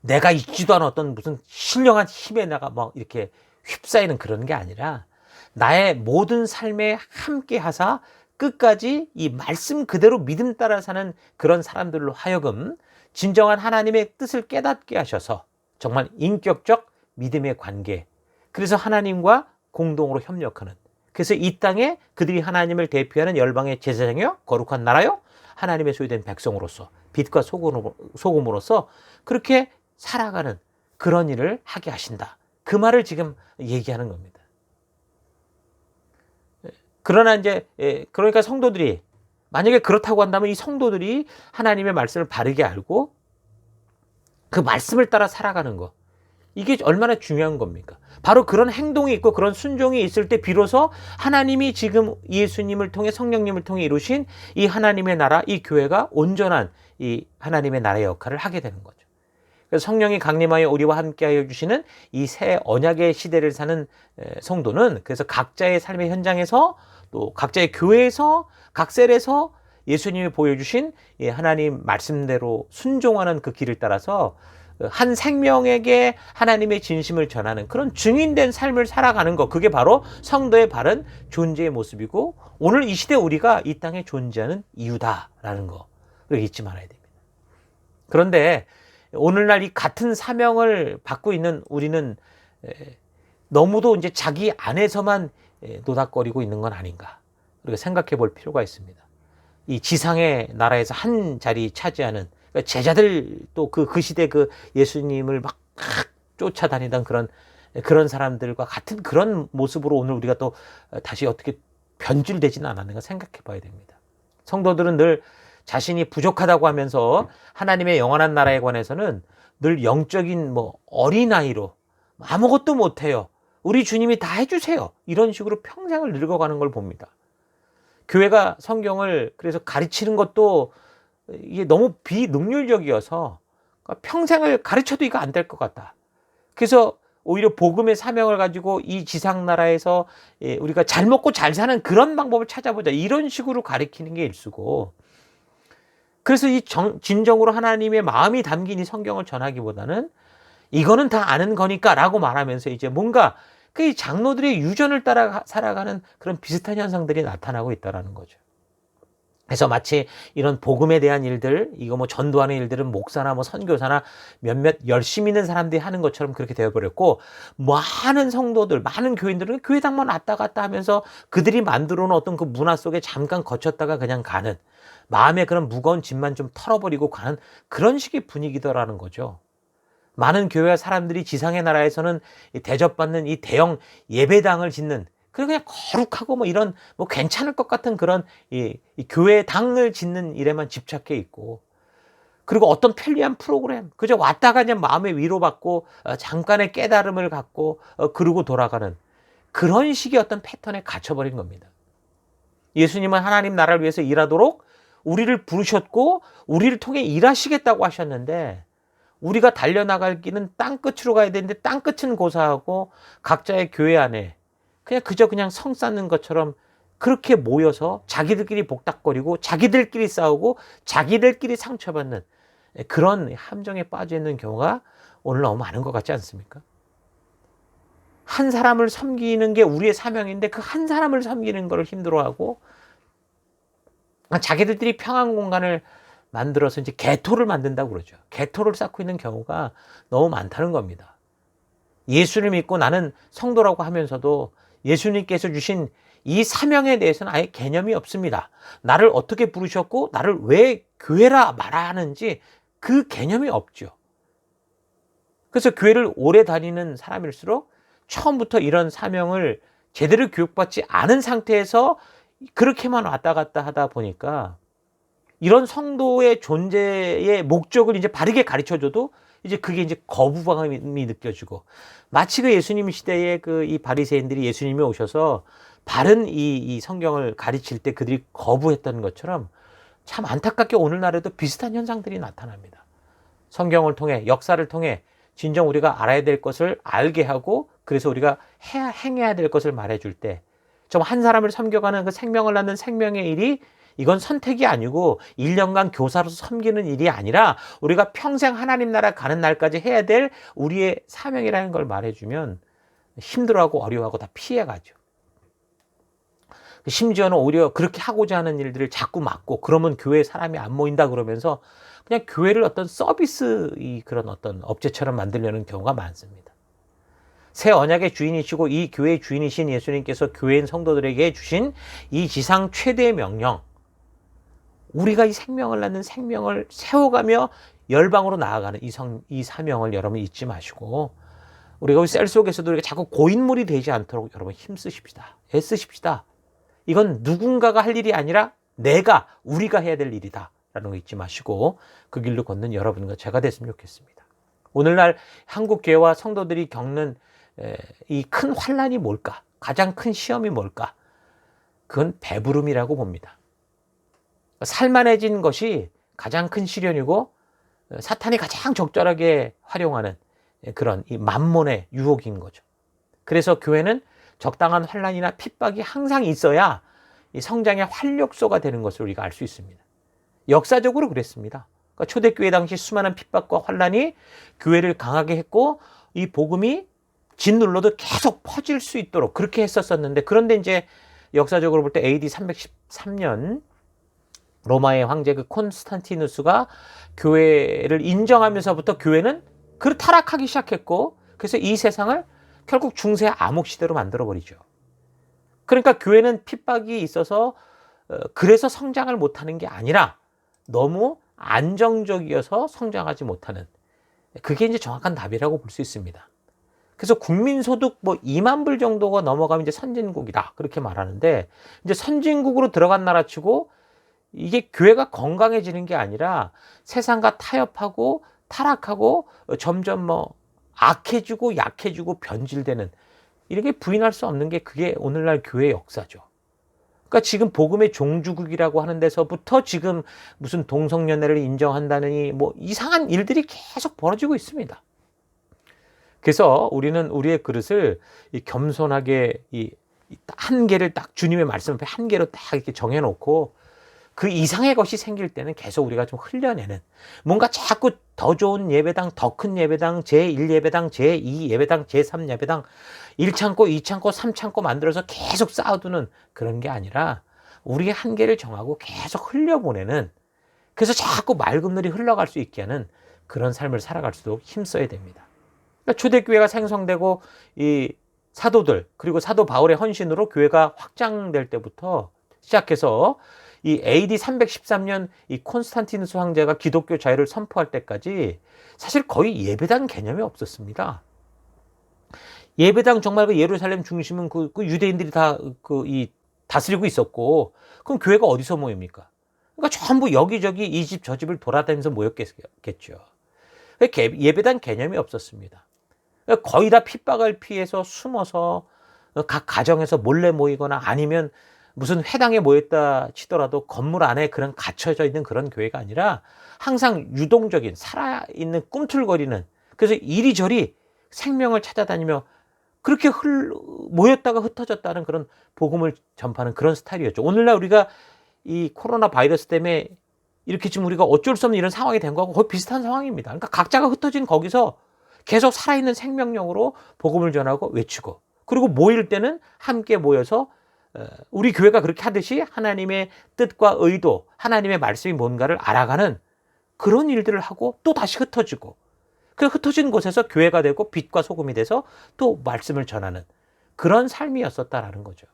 Speaker 1: 내가 있지도 않은 어떤 무슨 신령한 힘에 내가 막 이렇게 휩싸이는 그런 게 아니라 나의 모든 삶에 함께 하사 끝까지 이 말씀 그대로 믿음 따라 사는 그런 사람들로 하여금 진정한 하나님의 뜻을 깨닫게 하셔서 정말 인격적 믿음의 관계, 그래서 하나님과 공동으로 협력하는, 그래서 이 땅에 그들이 하나님을 대표하는 열방의 제사장이요 거룩한 나라요 하나님의 소유된 백성으로서 빛과 소금으로서 그렇게 살아가는 그런 일을 하게 하신다. 그 말을 지금 얘기하는 겁니다. 그러나 이제 그러니까 성도들이 만약에 그렇다고 한다면 이 성도들이 하나님의 말씀을 바르게 알고 그 말씀을 따라 살아가는 거, 이게 얼마나 중요한 겁니까? 바로 그런 행동이 있고 그런 순종이 있을 때 비로소 하나님이 지금 예수님을 통해 성령님을 통해 이루신 이 하나님의 나라, 이 교회가 온전한 이 하나님의 나라의 역할을 하게 되는 거죠. 그래서 성령이 강림하여 우리와 함께하여 주시는 이 새 언약의 시대를 사는 성도는 그래서 각자의 삶의 현장에서 또 각자의 교회에서 각 셀에서 예수님이 보여주신 하나님 말씀대로 순종하는 그 길을 따라서 한 생명에게 하나님의 진심을 전하는 그런 증인된 삶을 살아가는 것, 그게 바로 성도의 바른 존재의 모습이고 오늘 이 시대 우리가 이 땅에 존재하는 이유다라는 거 잊지 말아야 됩니다. 그런데 오늘날 이 같은 사명을 받고 있는 우리는 너무도 이제 자기 안에서만 노닥거리고 있는 건 아닌가, 우리가 생각해 볼 필요가 있습니다. 이 지상의 나라에서 한 자리 차지하는, 그러니까 제자들 또 그 시대 그 예수님을 막 쫓아다니던 그런 사람들과 같은 그런 모습으로 오늘 우리가 또 다시 어떻게 변질되지는 않았는가 생각해 봐야 됩니다. 성도들은 늘 자신이 부족하다고 하면서 하나님의 영원한 나라에 관해서는 늘 영적인 어린아이로 아무것도 못해요, 우리 주님이 다 해주세요, 이런 식으로 평생을 늙어가는 걸 봅니다. 교회가 성경을 그래서 가르치는 것도 이게 너무 비능률적이어서 평생을 가르쳐도 이거 안 될 것 같다. 그래서 오히려 복음의 사명을 가지고 이 지상 나라에서 우리가 잘 먹고 잘 사는 그런 방법을 찾아보자, 이런 식으로 가르치는 게 일수고, 그래서 진정으로 하나님의 마음이 담긴 이 성경을 전하기보다는 이거는 다 아는 거니까 라고 말하면서 이제 뭔가 그 장로들의 유전을 따라 살아가는 그런 비슷한 현상들이 나타나고 있다는 거죠. 그래서 마치 이런 복음에 대한 일들, 이거 전도하는 일들은 목사나 선교사나 몇몇 열심히 있는 사람들이 하는 것처럼 그렇게 되어버렸고, 많은 성도들, 많은 교인들은 교회당만 왔다 갔다 하면서 그들이 만들어 놓은 어떤 그 문화 속에 잠깐 거쳤다가 그냥 가는, 마음의 그런 무거운 짐만 좀 털어버리고 가는 그런 식의 분위기더라는 거죠. 많은 교회와 사람들이 지상의 나라에서는 대접받는 이 대형 예배당을 짓는, 그냥 거룩하고 이런 괜찮을 것 같은 그런 이 교회당을 짓는 일에만 집착해 있고, 그리고 어떤 편리한 프로그램, 그저 왔다가 그냥 마음의 위로받고 잠깐의 깨달음을 갖고 그러고 돌아가는 그런 식의 어떤 패턴에 갇혀버린 겁니다. 예수님은 하나님 나라를 위해서 일하도록 우리를 부르셨고 우리를 통해 일하시겠다고 하셨는데, 우리가 달려나갈 길은 땅끝으로 가야 되는데 땅끝은 고사하고 각자의 교회 안에 그냥 성 쌓는 것처럼 그렇게 모여서 자기들끼리 복닥거리고 자기들끼리 싸우고 자기들끼리 상처받는 그런 함정에 빠져 있는 경우가 오늘 너무 많은 것 같지 않습니까? 한 사람을 섬기는 게 우리의 사명인데 그 한 사람을 섬기는 걸 힘들어하고, 자기들끼리 평안 공간을 만들어서 이제 개토를 만든다고 그러죠. 개토를 쌓고 있는 경우가 너무 많다는 겁니다. 예수를 믿고 나는 성도라고 하면서도 예수님께서 주신 이 사명에 대해서는 아예 개념이 없습니다. 나를 어떻게 부르셨고 나를 왜 교회라 말하는지 그 개념이 없죠. 그래서 교회를 오래 다니는 사람일수록 처음부터 이런 사명을 제대로 교육받지 않은 상태에서 그렇게만 왔다 갔다 하다 보니까 이런 성도의 존재의 목적을 이제 바르게 가르쳐줘도 이제 그게 이제 거부감이 느껴지고, 마치 그 예수님 시대에 이 바리새인들이 예수님이 오셔서 바른 이 성경을 가르칠 때 그들이 거부했던 것처럼 참 안타깝게 오늘날에도 비슷한 현상들이 나타납니다. 성경을 통해, 역사를 통해 진정 우리가 알아야 될 것을 알게 하고, 그래서 우리가 행해야 될 것을 말해줄 때, 좀 한 사람을 섬겨가는 그 생명을 낳는 생명의 일이, 이건 선택이 아니고 1년간 교사로서 섬기는 일이 아니라 우리가 평생 하나님 나라 가는 날까지 해야 될 우리의 사명이라는 걸 말해주면 힘들어하고 어려워하고 다 피해가죠. 심지어는 오히려 그렇게 하고자 하는 일들을 자꾸 막고, 그러면 교회에 사람이 안 모인다 그러면서 그냥 교회를 어떤 서비스 그런 어떤 업체처럼 만들려는 경우가 많습니다. 새 언약의 주인이시고 이 교회의 주인이신 예수님께서 교회인 성도들에게 주신 이 지상 최대의 명령, 우리가 이 생명을 낳는 생명을 세워가며 열방으로 나아가는 이 사명을 여러분 잊지 마시고, 우리가 셀 속에서도 우리가 자꾸 고인물이 되지 않도록 여러분 힘쓰십시다. 애쓰십시다. 이건 누군가가 할 일이 아니라 우리가 해야 될 일이다 라는 거 잊지 마시고 그 길로 걷는 여러분과 제가 됐으면 좋겠습니다. 오늘날 한국 교회와 성도들이 겪는 이 큰 환난이 뭘까? 가장 큰 시험이 뭘까? 그건 배부름이라고 봅니다. 살만해진 것이 가장 큰 시련이고, 사탄이 가장 적절하게 활용하는 그런 이 만몬의 유혹인 거죠. 그래서 교회는 적당한 환난이나 핍박이 항상 있어야 이 성장의 활력소가 되는 것을 우리가 알 수 있습니다. 역사적으로 그랬습니다. 그러니까 초대교회 당시 수많은 핍박과 환난이 교회를 강하게 했고, 이 복음이 짓눌러도 계속 퍼질 수 있도록 그렇게 했었었는데, 그런데 이제 역사적으로 볼 때 AD 313년 로마의 황제 콘스탄티누스가 교회를 인정하면서부터 교회는 타락하기 시작했고, 그래서 이 세상을 결국 중세 암흑 시대로 만들어 버리죠. 그러니까 교회는 핍박이 있어서 그래서 성장을 못하는 게 아니라 너무 안정적이어서 성장하지 못하는, 그게 이제 정확한 답이라고 볼 수 있습니다. 그래서 국민소득 뭐 2만 불 정도가 넘어가면 이제 선진국이다 그렇게 말하는데, 이제 선진국으로 들어간 나라치고 이게 교회가 건강해지는 게 아니라 세상과 타협하고 타락하고 점점 뭐 악해지고 약해지고 변질되는, 이렇게 부인할 수 없는 게 그게 오늘날 교회의 역사죠. 그러니까 지금 복음의 종주국이라고 하는 데서부터 지금 무슨 동성연애를 인정한다느니 뭐 이상한 일들이 계속 벌어지고 있습니다. 그래서 우리는 우리의 그릇을 이 겸손하게 이 한계를 딱 주님의 말씀 앞에 한계로 딱 이렇게 정해놓고, 그 이상의 것이 생길 때는 계속 우리가 좀 흘려내는, 뭔가 자꾸 더 좋은 예배당, 더 큰 예배당, 제1예배당, 제2예배당, 제3예배당 1창고, 2창고, 3창고 만들어서 계속 쌓아두는 그런 게 아니라 우리의 한계를 정하고 계속 흘려보내는, 그래서 자꾸 맑은 물이 흘러갈 수 있게 하는 그런 삶을 살아갈 수도 힘써야 됩니다. 그러니까 초대교회가 생성되고 이 사도들 그리고 사도 바울의 헌신으로 교회가 확장될 때부터 시작해서 이 AD 313년 이 콘스탄티누스 황제가 기독교 자유를 선포할 때까지 사실 거의 예배당 개념이 없었습니다. 예배당 정말 그 예루살렘 중심은 그 유대인들이 다 이 다스리고 있었고, 그럼 교회가 어디서 모입니까? 그러니까 전부 여기저기 이 집 저 집을 돌아다니면서 모였겠죠. 예배당 개념이 없었습니다. 거의 다 핍박을 피해서 숨어서 각 가정에서 몰래 모이거나 아니면 무슨 회당에 모였다 치더라도 건물 안에 그런 갇혀져 있는 그런 교회가 아니라 항상 유동적인 살아있는 꿈틀거리는, 그래서 이리저리 생명을 찾아다니며 그렇게 모였다가 흩어졌다는 그런 복음을 전파하는 그런 스타일이었죠. 오늘날 우리가 이 코로나 바이러스 때문에 이렇게 지금 우리가 어쩔 수 없는 이런 상황이 된 거하고 거의 비슷한 상황입니다. 그러니까 각자가 흩어진 거기서 계속 살아있는 생명력으로 복음을 전하고 외치고, 그리고 모일 때는 함께 모여서 우리 교회가 그렇게 하듯이 하나님의 뜻과 의도, 하나님의 말씀이 뭔가를 알아가는 그런 일들을 하고 또 다시 흩어지고, 그 흩어진 곳에서 교회가 되고 빛과 소금이 돼서 또 말씀을 전하는 그런 삶이었었다라는 거죠.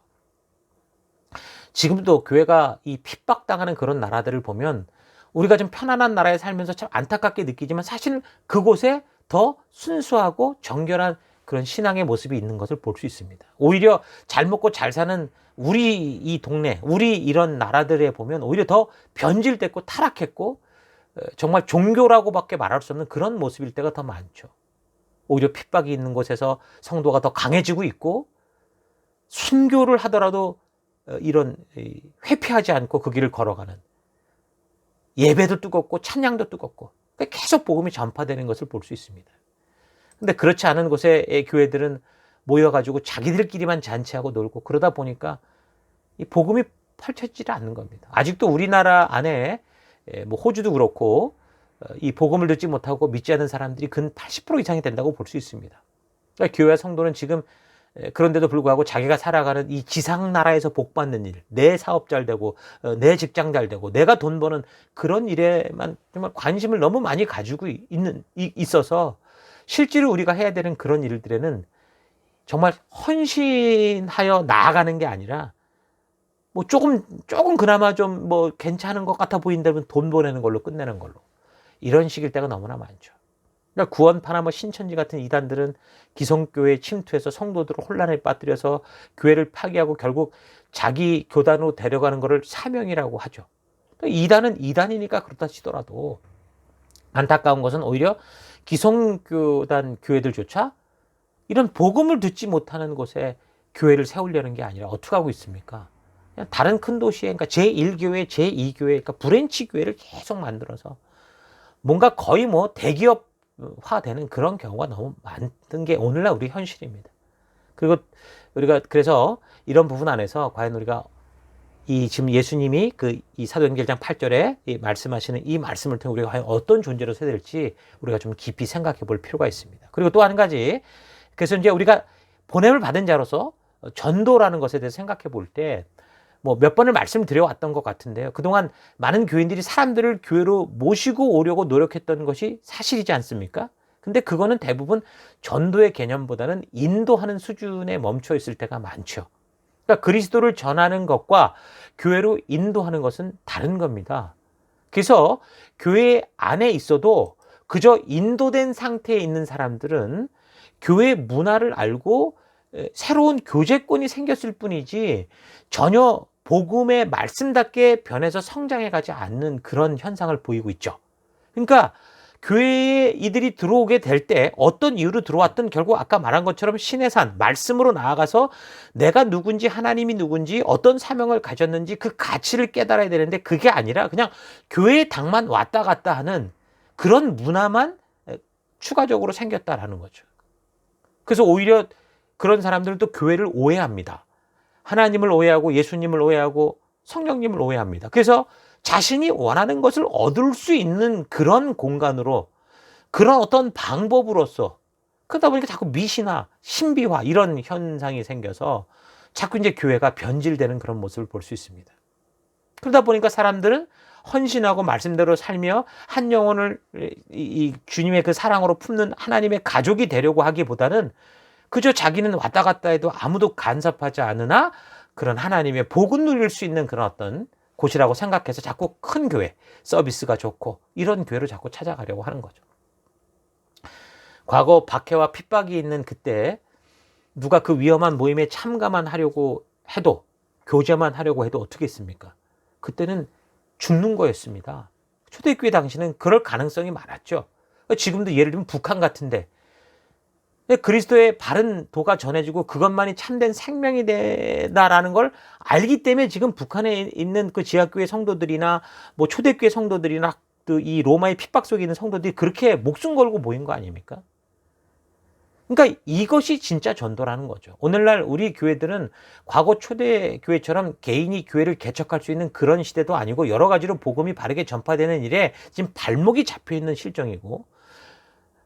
Speaker 1: 지금도 교회가 이 핍박당하는 그런 나라들을 보면 우리가 좀 편안한 나라에 살면서 참 안타깝게 느끼지만 사실 그곳에 더 순수하고 정결한 그런 신앙의 모습이 있는 것을 볼 수 있습니다. 오히려 잘 먹고 잘 사는 우리 이 동네, 우리 이런 나라들에 보면 오히려 더 변질됐고 타락했고 정말 종교라고밖에 말할 수 없는 그런 모습일 때가 더 많죠. 오히려 핍박이 있는 곳에서 성도가 더 강해지고 있고, 순교를 하더라도 이런 회피하지 않고 그 길을 걸어가는, 예배도 뜨겁고 찬양도 뜨겁고 계속 복음이 전파되는 것을 볼 수 있습니다. 근데 그렇지 않은 곳의 교회들은 모여가지고 자기들끼리만 잔치하고 놀고 그러다 보니까 이 복음이 펼쳐지지 않는 겁니다. 아직도 우리나라 안에 뭐 호주도 그렇고 이 복음을 듣지 못하고 믿지 않는 사람들이 근 80% 이상이 된다고 볼 수 있습니다. 그러니까 교회와 성도는 지금 그런데도 불구하고 자기가 살아가는 이 지상 나라에서 복 받는 일, 내 사업 잘 되고 내 직장 잘 되고 내가 돈 버는 그런 일에만 정말 관심을 너무 많이 가지고 있어서 실제로 우리가 해야 되는 그런 일들에는 정말 헌신하여 나아가는 게 아니라 뭐 조금 그나마 좀 뭐 괜찮은 것 같아 보인다면 돈 보내는 걸로 끝내는 걸로, 이런 식일 때가 너무나 많죠. 그러니까 구원파나 뭐 신천지 같은 이단들은 기성교회에 침투해서 성도들을 혼란에 빠뜨려서 교회를 파괴하고 결국 자기 교단으로 데려가는 것을 사명이라고 하죠. 그러니까 이단은 이단이니까 그렇다 치더라도 안타까운 것은 오히려 기성교단 교회들조차 이런 복음을 듣지 못하는 곳에 교회를 세우려는 게 아니라 어떻게 하고 있습니까? 그냥 다른 큰 도시에, 그러니까 제1교회, 제2교회, 그러니까 브랜치 교회를 계속 만들어서 뭔가 거의 뭐 대기업화되는 그런 경우가 너무 많은 게 오늘날 우리 현실입니다. 그리고 우리가 그래서 이런 부분 안에서 과연 우리가 이 지금 예수님이 이 사도행전 1장 8절에 이 말씀하시는 이 말씀을 통해 우리가 과연 어떤 존재로 서야 될지 우리가 좀 깊이 생각해 볼 필요가 있습니다. 그리고 또 한 가지, 그래서 이제 우리가 보냄을 받은 자로서 전도라는 것에 대해서 생각해 볼 때 뭐 몇 번을 말씀드려왔던 것 같은데요. 그동안 많은 교인들이 사람들을 교회로 모시고 오려고 노력했던 것이 사실이지 않습니까? 근데 그거는 대부분 전도의 개념보다는 인도하는 수준에 멈춰 있을 때가 많죠. 그러니까 그리스도를 전하는 것과 교회로 인도하는 것은 다른 겁니다. 그래서 교회 안에 있어도 그저 인도된 상태에 있는 사람들은 교회 문화를 알고 새로운 교제권이 생겼을 뿐이지 전혀 복음의 말씀답게 변해서 성장해 가지 않는 그런 현상을 보이고 있죠. 그러니까 교회에 이들이 들어오게 될 때 어떤 이유로 들어왔든 결국 아까 말한 것처럼 신의 산, 말씀으로 나아가서 내가 누군지, 하나님이 누군지, 어떤 사명을 가졌는지 그 가치를 깨달아야 되는데 그게 아니라 그냥 교회에 당만 왔다 갔다 하는 그런 문화만 추가적으로 생겼다라는 거죠. 그래서 오히려 그런 사람들은 또 교회를 오해합니다. 하나님을 오해하고 예수님을 오해하고 성령님을 오해합니다. 그래서 자신이 원하는 것을 얻을 수 있는 그런 공간으로 그런 어떤 방법으로서 그러다 보니까 자꾸 미신화, 신비화 이런 현상이 생겨서 자꾸 이제 교회가 변질되는 그런 모습을 볼 수 있습니다. 그러다 보니까 사람들은 헌신하고 말씀대로 살며 한 영혼을 이 주님의 그 사랑으로 품는 하나님의 가족이 되려고 하기보다는 그저 자기는 왔다 갔다 해도 아무도 간섭하지 않으나 그런 하나님의 복은 누릴 수 있는 그런 어떤 곳이라고 생각해서 자꾸 큰 교회, 서비스가 좋고 이런 교회를 자꾸 찾아가려고 하는 거죠. 과거 박해와 핍박이 있는 그때 누가 그 위험한 모임에 참가만 하려고 해도 교제만 하려고 해도 어떻게 했습니까? 그때는 죽는 거였습니다. 초대교회 당시는 그럴 가능성이 많았죠. 지금도 예를 들면 북한 같은데 그리스도의 바른 도가 전해지고 그것만이 참된 생명이 되다라는 걸 알기 때문에 지금 북한에 있는 그 지하교회 성도들이나 뭐 초대교회 성도들이나 또 이 로마의 핍박 속에 있는 성도들이 그렇게 목숨 걸고 모인 거 아닙니까? 그러니까 이것이 진짜 전도라는 거죠. 오늘날 우리 교회들은 과거 초대교회처럼 개인이 교회를 개척할 수 있는 그런 시대도 아니고 여러 가지로 복음이 바르게 전파되는 일에 지금 발목이 잡혀 있는 실정이고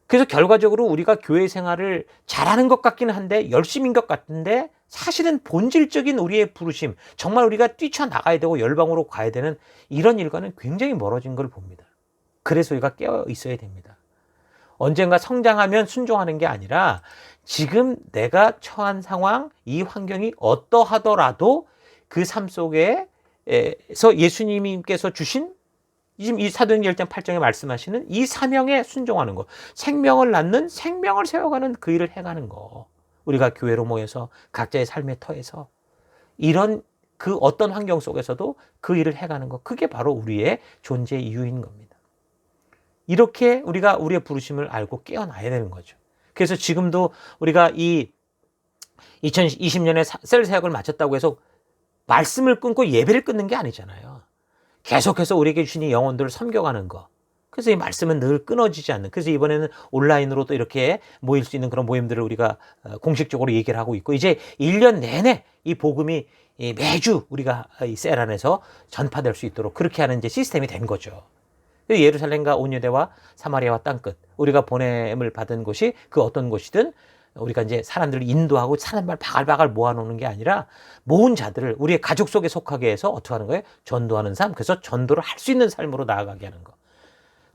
Speaker 1: 그래서 결과적으로 우리가 교회 생활을 잘하는 것 같기는 한데 열심인 것 같은데 사실은 본질적인 우리의 부르심 정말 우리가 뛰쳐나가야 되고 열방으로 가야 되는 이런 일과는 굉장히 멀어진 걸 봅니다. 그래서 우리가 깨어 있어야 됩니다. 언젠가 성장하면 순종하는 게 아니라 지금 내가 처한 상황 이 환경이 어떠하더라도 그 삶 속에서 예수님께서 주신 지금 이 사도행전 1장 8장에 말씀하시는 이 사명에 순종하는 거, 생명을 낳는 생명을 세워가는 그 일을 해가는 거. 우리가 교회로 모여서 각자의 삶의 터에서 이런 그 어떤 환경 속에서도 그 일을 해가는 거. 그게 바로 우리의 존재 이유인 겁니다. 이렇게 우리가 우리의 부르심을 알고 깨어나야 되는 거죠. 그래서 지금도 우리가 이 2020년에 셀 사역을 마쳤다고 해서 말씀을 끊고 예배를 끊는 게 아니잖아요. 계속해서 우리에게 주신 이 영혼들을 섬겨가는 거. 그래서 이 말씀은 늘 끊어지지 않는. 그래서 이번에는 온라인으로 또 이렇게 모일 수 있는 그런 모임들을 우리가 공식적으로 얘기를 하고 있고 이제 1년 내내 이 복음이 매주 우리가 이 셀 안에서 전파될 수 있도록 그렇게 하는 이제 시스템이 된 거죠. 예루살렘과 온 유대와 사마리아와 땅끝 우리가 보냄을 받은 곳이 그 어떤 곳이든 우리가 이제 사람들을 인도하고 사람말 바갈바갈 모아놓는 게 아니라 모은 자들을 우리의 가족 속에 속하게 해서 어떻게 하는 거예요? 전도하는 삶. 그래서 전도를 할 수 있는 삶으로 나아가게 하는 거.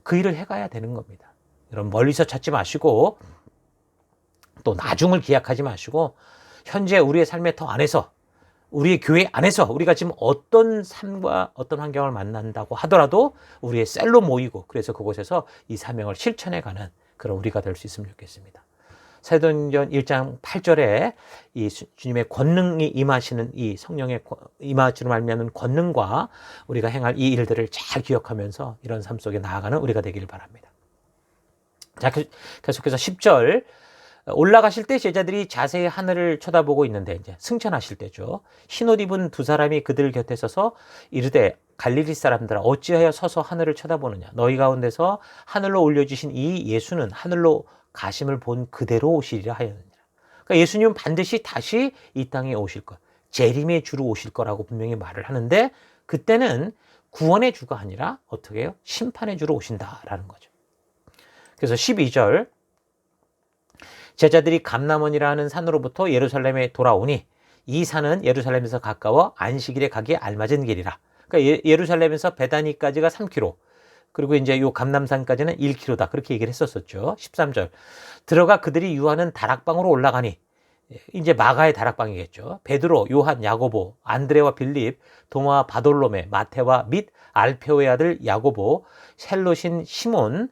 Speaker 1: 그 일을 해가야 되는 겁니다. 여러분 멀리서 찾지 마시고 또 나중을 기약하지 마시고 현재 우리의 삶의 터 안에서 우리의 교회 안에서 우리가 지금 어떤 삶과 어떤 환경을 만난다고 하더라도 우리의 셀로 모이고 그래서 그곳에서 이 사명을 실천해가는 그런 우리가 될 수 있으면 좋겠습니다. 사도행전 1장 8절에 이 주님의 권능이 임하시는 이 성령의 임하시는 말미암은 권능과 우리가 행할 이 일들을 잘 기억하면서 이런 삶 속에 나아가는 우리가 되기를 바랍니다. 자, 계속해서 10절 올라가실 때 제자들이 자세히 하늘을 쳐다보고 있는데 이제 승천하실 때죠. 흰옷 입은 두 사람이 그들 곁에 서서 이르되 갈릴리 사람들아 어찌하여 서서 하늘을 쳐다보느냐 너희 가운데서 하늘로 올려주신 이 예수는 하늘로 가심을 본 그대로 오시리라 하였느니라. 그러니까 예수님은 반드시 다시 이 땅에 오실 것, 재림의 주로 오실 거라고 분명히 말을 하는데 그때는 구원의 주가 아니라 어떻게 해요? 심판의 주로 오신다라는 거죠. 그래서 12절 제자들이 감람원이라 하는 산으로부터 예루살렘에 돌아오니 이 산은 예루살렘에서 가까워 안식일에 가기에 알맞은 길이라. 그러니까 예루살렘에서 베다니까지가 3km. 그리고 이제 요 감람산까지는 1km다. 그렇게 얘기를 했었었죠. 13절. 들어가 그들이 유하는 다락방으로 올라가니 이제 마가의 다락방이겠죠. 베드로, 요한, 야고보, 안드레와 빌립, 도마, 바돌로메, 마테와 및 알페오의 아들 야고보, 셀로신 시몬.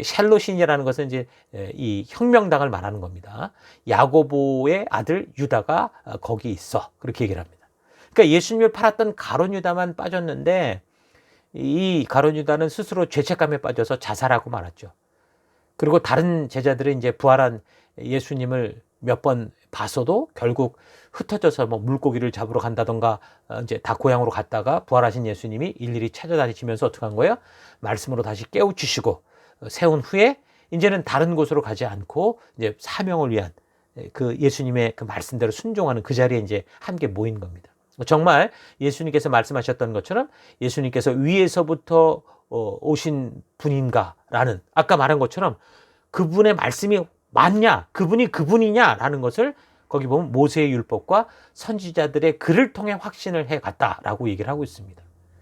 Speaker 1: 셀로신이라는 것은 이제 이 혁명당을 말하는 겁니다. 야고보의 아들 유다가 거기 있어. 그렇게 얘기를 합니다. 그러니까 예수님을 팔았던 가룟 유다만 빠졌는데, 이 가룟 유다는 스스로 죄책감에 빠져서 자살하고 말았죠. 그리고 다른 제자들은 이제 부활한 예수님을 몇 번 봤어도 결국 흩어져서 뭐 물고기를 잡으러 간다던가 이제 다 고향으로 갔다가 부활하신 예수님이 일일이 찾아다니시면서 어떻게 한 거예요? 말씀으로 다시 깨우치시고 세운 후에 이제는 다른 곳으로 가지 않고 이제 사명을 위한 그 예수님의 그 말씀대로 순종하는 그 자리에 이제 함께 모인 겁니다. 정말 예수님께서 말씀하셨던 것처럼 예수님께서 위에서부터 오신 분인가라는, 아까 말한 것처럼 그분의 말씀이 맞냐, 그분이 그분이냐라는 것을 거기 보면 모세의 율법과 선지자들의 글을 통해 확신을 해갔다라고 얘기를 하고 있습니다.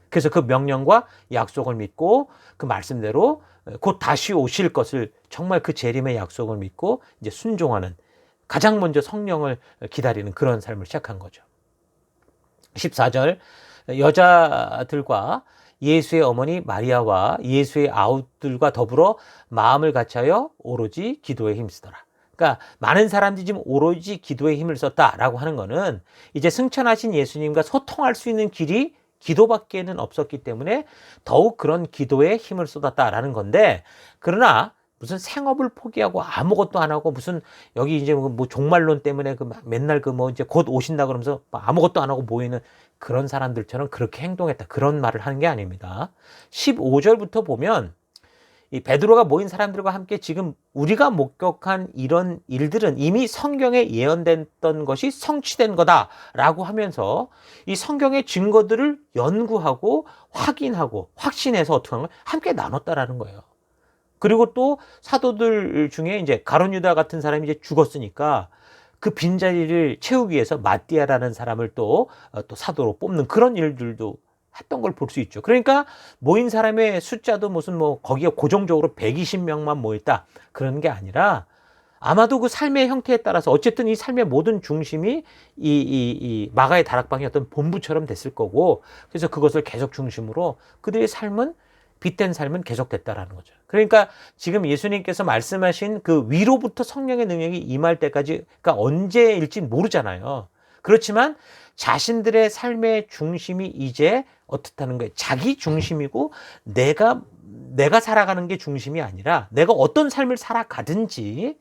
Speaker 1: 그래서 그 명령과 약속을 믿고 그 말씀대로 곧 다시 오실 것을, 정말 그 재림의 약속을 믿고 이제 순종하는, 가장 먼저 성령을 기다리는 그런 삶을 시작한 거죠. 14절, 여자들과 예수의 어머니 마리아와 예수의 아웃들과 더불어 마음을 같이하여 오로지 기도에 힘쓰더라. 그러니까 많은 사람들이 지금 오로지 기도에 힘을 썼다라고 하는 거는 이제 승천하신 예수님과 소통할 수 있는 길이 기도밖에는 없었기 때문에 더욱 그런 기도에 힘을 쏟았다라는 건데, 그러나 무슨 생업을 포기하고 아무것도 안 하고 무슨 여기 이제 뭐 종말론 때문에 그 맨날 그 뭐 이제 곧 오신다 그러면서 아무것도 안 하고 모이는 그런 사람들처럼 그렇게 행동했다, 그런 말을 하는 게 아닙니다. 15절부터 보면 이 베드로가 모인 사람들과 함께 지금 우리가 목격한 이런 일들은 이미 성경에 예언됐던 것이 성취된 거다라고 하면서 이 성경의 증거들을 연구하고 확인하고 확신해서 어떻게 한 거예요? 함께 나눴다라는 거예요. 그리고 또 사도들 중에 이제 가룟 유다 같은 사람이 이제 죽었으니까 그 빈자리를 채우기 위해서 마띠아라는 사람을 또 사도로 뽑는 그런 일들도 했던 걸 볼 수 있죠. 그러니까 모인 사람의 숫자도 무슨 뭐 거기에 고정적으로 120명만 모였다 그런 게 아니라, 아마도 그 삶의 형태에 따라서 어쨌든 이 삶의 모든 중심이 이 마가의 다락방이 어떤 본부처럼 됐을 거고, 그래서 그것을 계속 중심으로 그들의 삶은, 빛된 삶은 계속됐다라는 거죠. 그러니까 지금 예수님께서 말씀하신 그 위로부터 성령의 능력이 임할 때까지, 그러니까 언제일지 모르잖아요. 그렇지만 자신들의 삶의 중심이 이제 어떻다는 거예요? 자기 중심이고 내가 살아가는 게 중심이 아니라 내가 어떤 삶을 살아가든지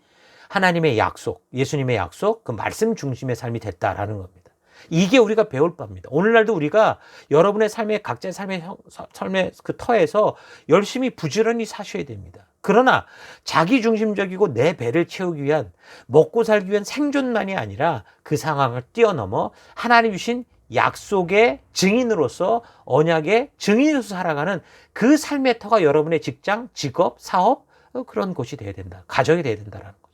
Speaker 1: 하나님의 약속, 예수님의 약속, 그 말씀 중심의 삶이 됐다라는 겁니다. 이게 우리가 배울 바입니다. 오늘날도 우리가 여러분의 삶의, 각자의 삶의 그 터에서 열심히 부지런히 사셔야 됩니다. 그러나 자기 중심적이고 내 배를 채우기 위한, 먹고 살기 위한 생존만이 아니라 그 상황을 뛰어넘어 하나님 주신 약속의 증인으로서, 언약의 증인으로서 살아가는 그 삶의 터가 여러분의 직장, 직업, 사업, 그런 곳이 돼야 된다. 가정이 돼야 된다라는 거죠.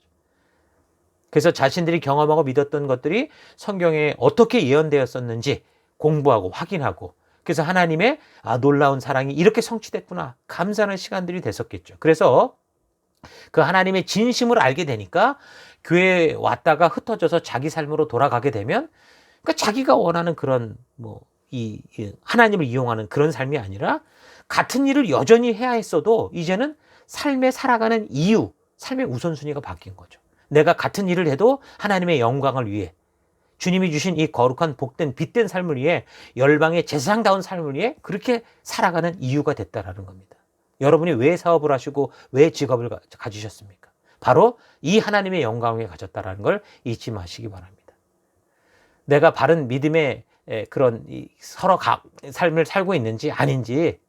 Speaker 1: 그래서 자신들이 경험하고 믿었던 것들이 성경에 어떻게 예언되었었는지 공부하고 확인하고, 그래서 하나님의 놀라운 사랑이 이렇게 성취됐구나, 감사하는 시간들이 됐었겠죠. 그래서 그 하나님의 진심을 알게 되니까 교회에 왔다가 흩어져서 자기 삶으로 돌아가게 되면, 그러니까 자기가 원하는 그런 이 하나님을 이용하는 그런 삶이 아니라 같은 일을 여전히 해야 했어도 이제는 삶에 살아가는 이유, 삶의 우선순위가 바뀐 거죠. 내가 같은 일을 해도 하나님의 영광을 위해, 주님이 주신 이 거룩한 복된 빛된 삶을 위해, 열방의 제사장다운 삶을 위해 그렇게 살아가는 이유가 됐다라는 겁니다. 여러분이 왜 사업을 하시고 왜 직업을 가지셨습니까? 바로 이 하나님의 영광을 위해 가졌다라는 걸 잊지 마시기 바랍니다. 내가 바른 믿음의 그런 서로 삶을 살고 있는지 아닌지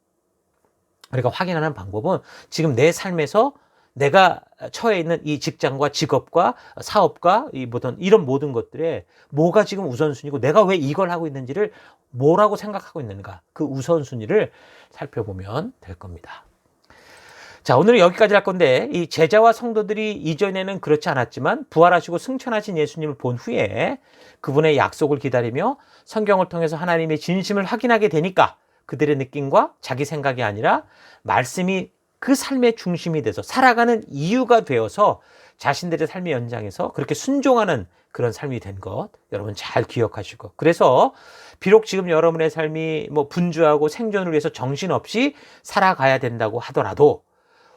Speaker 1: 우리가 확인하는 방법은 지금 내 삶에서 내가 처해 있는 이 직장과 직업과 사업과 이런 모든 것들에 뭐가 지금 우선순위고 내가 왜 이걸 하고 있는지를 뭐라고 생각하고 있는가, 그 우선순위를 살펴보면 될 겁니다. 자, 오늘은 여기까지 할 건데, 이 제자와 성도들이 이전에는 그렇지 않았지만 부활하시고 승천하신 예수님을 본 후에 그분의 약속을 기다리며 성경을 통해서 하나님의 진심을 확인하게 되니까 그들의 느낌과 자기 생각이 아니라 말씀이 그 삶의 중심이 돼서 살아가는 이유가 되어서 자신들의 삶의 연장에서 그렇게 순종하는 그런 삶이 된 것 여러분 잘 기억하시고, 그래서 비록 지금 여러분의 삶이 뭐 분주하고 생존을 위해서 정신없이 살아가야 된다고 하더라도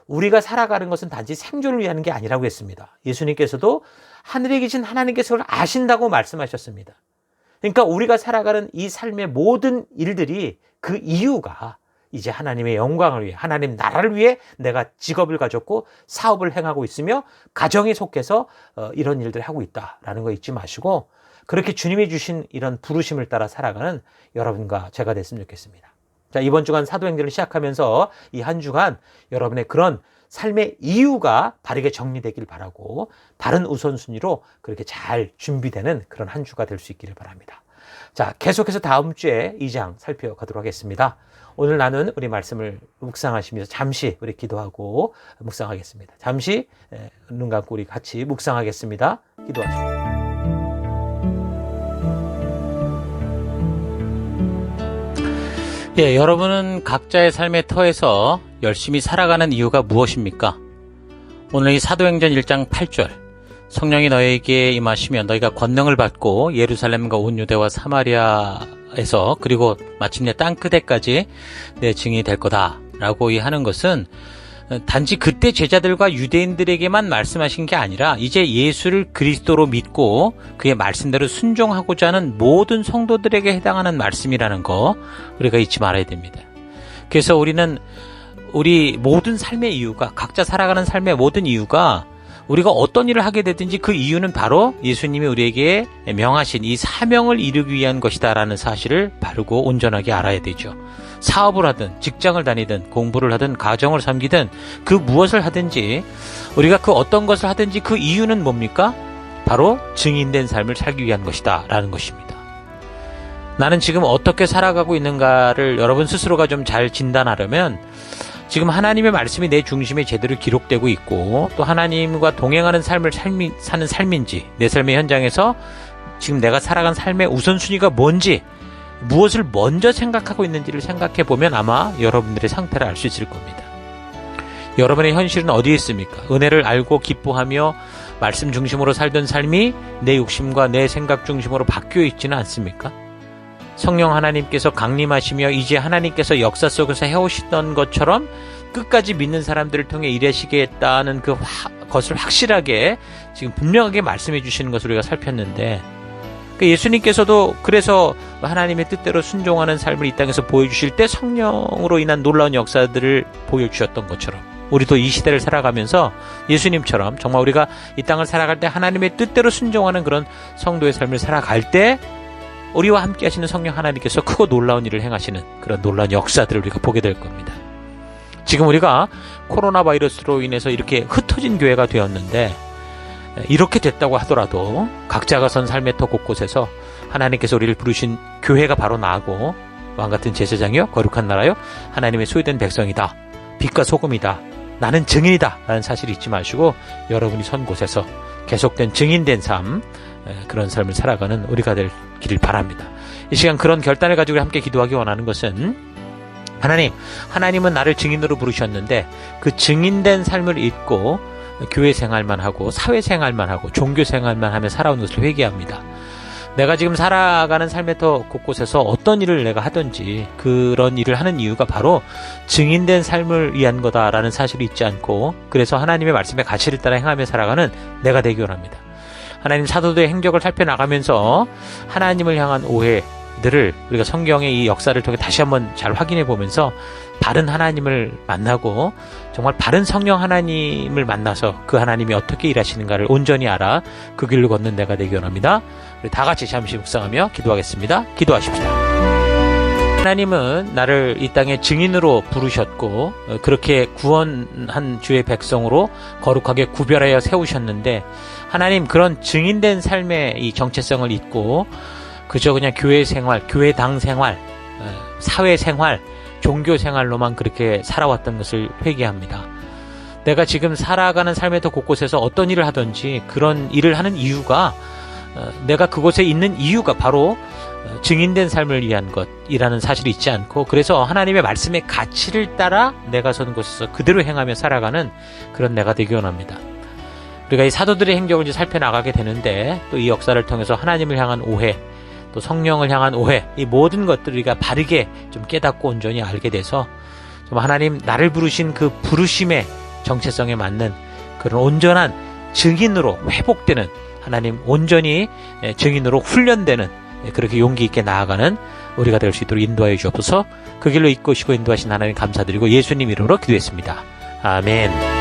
Speaker 1: 우리가 살아가는 것은 단지 생존을 위한 게 아니라고 했습니다. 예수님께서도 하늘에 계신 하나님께서 그걸 아신다고 말씀하셨습니다. 그러니까 우리가 살아가는 이 삶의 모든 일들이 그 이유가 이제 하나님의 영광을 위해, 하나님 나라를 위해 내가 직업을 가졌고 사업을 행하고 있으며 가정에 속해서 이런 일들을 하고 있다라는 거 잊지 마시고, 그렇게 주님이 주신 이런 부르심을 따라 살아가는 여러분과 제가 됐으면 좋겠습니다. 자, 이번 주간 사도행전을 시작하면서 이 한 주간 여러분의 그런 삶의 이유가 바르게 정리되길 바라고, 바른 우선순위로 그렇게 잘 준비되는 그런 한 주가 될 수 있기를 바랍니다. 자, 계속해서 다음 주에 2장 살펴가도록 하겠습니다. 오늘 나눈 우리 말씀을 묵상하시면서 잠시 우리 기도하고 묵상하겠습니다. 잠시 눈 감고 우리 같이 묵상하겠습니다. 기도하십니다. 여러분은 각자의 삶의 터에서 열심히 살아가는 이유가 무엇입니까? 오늘 이 사도행전 1장 8절, 성령이 너희에게 임하시면 너희가 권능을 받고 예루살렘과 온 유대와 사마리아에서 그리고 마침내 땅끝에까지 내 증인이 될 거다라고 하는 것은 단지 그때 제자들과 유대인들에게만 말씀하신 게 아니라 이제 예수를 그리스도로 믿고 그의 말씀대로 순종하고자 하는 모든 성도들에게 해당하는 말씀이라는 거 우리가 잊지 말아야 됩니다. 그래서 우리는 우리 모든 삶의 이유가, 각자 살아가는 삶의 모든 이유가 우리가 어떤 일을 하게 되든지 그 이유는 바로 예수님이 우리에게 명하신 이 사명을 이루기 위한 것이다라는 사실을 바르고 온전하게 알아야 되죠. 사업을 하든 직장을 다니든 공부를 하든 가정을 섬기든 그 무엇을 하든지 우리가 그 어떤 것을 하든지 그 이유는 뭡니까? 바로 증인된 삶을 살기 위한 것이다 라는 것입니다. 나는 지금 어떻게 살아가고 있는가를 여러분 스스로가 좀 잘 진단하려면 지금 하나님의 말씀이 내 중심에 제대로 기록되고 있고 또 하나님과 동행하는 삶을 사는 삶인지, 내 삶의 현장에서 지금 내가 살아간 삶의 우선순위가 뭔지, 무엇을 먼저 생각하고 있는지를 생각해 보면 아마 여러분들의 상태를 알 수 있을 겁니다. 여러분의 현실은 어디에 있습니까? 은혜를 알고 기뻐하며 말씀 중심으로 살던 삶이 내 욕심과 내 생각 중심으로 바뀌어 있지는 않습니까? 성령 하나님께서 강림하시며 이제 하나님께서 역사 속에서 해오시던 것처럼 끝까지 믿는 사람들을 통해 일하시겠다는 것을 확실하게 지금 분명하게 말씀해 주시는 것을 우리가 살폈는데, 예수님께서도 그래서 하나님의 뜻대로 순종하는 삶을 이 땅에서 보여주실 때 성령으로 인한 놀라운 역사들을 보여주셨던 것처럼 우리도 이 시대를 살아가면서 예수님처럼 정말 우리가 이 땅을 살아갈 때 하나님의 뜻대로 순종하는 그런 성도의 삶을 살아갈 때 우리와 함께 하시는 성령 하나님께서 크고 놀라운 일을 행하시는 그런 놀라운 역사들을 우리가 보게 될 겁니다. 지금 우리가 코로나 바이러스로 인해서 이렇게 흩어진 교회가 되었는데, 이렇게 됐다고 하더라도 각자가 선 삶의 터 곳곳에서 하나님께서 우리를 부르신 교회가 바로 나하고 왕같은 제사장이요 거룩한 나라요 하나님의 소유된 백성이다, 빛과 소금이다, 나는 증인이다 라는 사실을 잊지 마시고 여러분이 선 곳에서 계속된 증인된 삶, 그런 삶을 살아가는 우리가 되기를 바랍니다. 이 시간 그런 결단을 가지고 함께 기도하기 원하는 것은, 하나님은 나를 증인으로 부르셨는데 그 증인된 삶을 잊고 교회 생활만 하고 사회 생활만 하고 종교 생활만 하며 살아온 것을 회개합니다. 내가 지금 살아가는 삶의 터 곳곳에서 어떤 일을 내가 하든지 그런 일을 하는 이유가 바로 증인된 삶을 위한 거다라는 사실을 잊지 않고, 그래서 하나님의 말씀의 가치를 따라 행하며 살아가는 내가 되기 원합니다. 하나님 사도들의 행적을 살펴나가면서 하나님을 향한 오해들을 우리가 성경의 이 역사를 통해 다시 한번 잘 확인해 보면서 바른 하나님을 만나고 정말 바른 성령 하나님을 만나서 그 하나님이 어떻게 일하시는가를 온전히 알아 그 길로 걷는 내가 되기 원합니다. 우리 다 같이 잠시 묵상하며 기도하겠습니다. 기도하십시다. 하나님은 나를 이 땅에 증인으로 부르셨고 그렇게 구원한 주의 백성으로 거룩하게 구별하여 세우셨는데, 하나님 그런 증인된 삶의 이 정체성을 잊고 그저 그냥 교회 생활, 교회당 생활, 사회 생활, 종교 생활로만 그렇게 살아왔던 것을 회개합니다. 내가 지금 살아가는 삶의 더 곳곳에서 어떤 일을 하든지 그런 일을 하는 이유가, 내가 그곳에 있는 이유가 바로 증인된 삶을 위한 것이라는 사실을 잊지 않고, 그래서 하나님의 말씀의 가치를 따라 내가 선 곳에서 그대로 행하며 살아가는 그런 내가 되기 원합니다. 우리가 이 사도들의 행적을 이제 살펴나가게 되는데, 또 이 역사를 통해서 하나님을 향한 오해, 또 성령을 향한 오해, 이 모든 것들을 우리가 바르게 좀 깨닫고 온전히 알게 돼서 좀 하나님 나를 부르신 그 부르심의 정체성에 맞는 그런 온전한 증인으로 회복되는, 하나님 온전히 증인으로 훈련되는, 그렇게 용기 있게 나아가는 우리가 될 수 있도록 인도하여 주옵소서. 그 길로 이끄시고 인도하신 하나님 감사드리고 예수님 이름으로 기도했습니다. 아멘.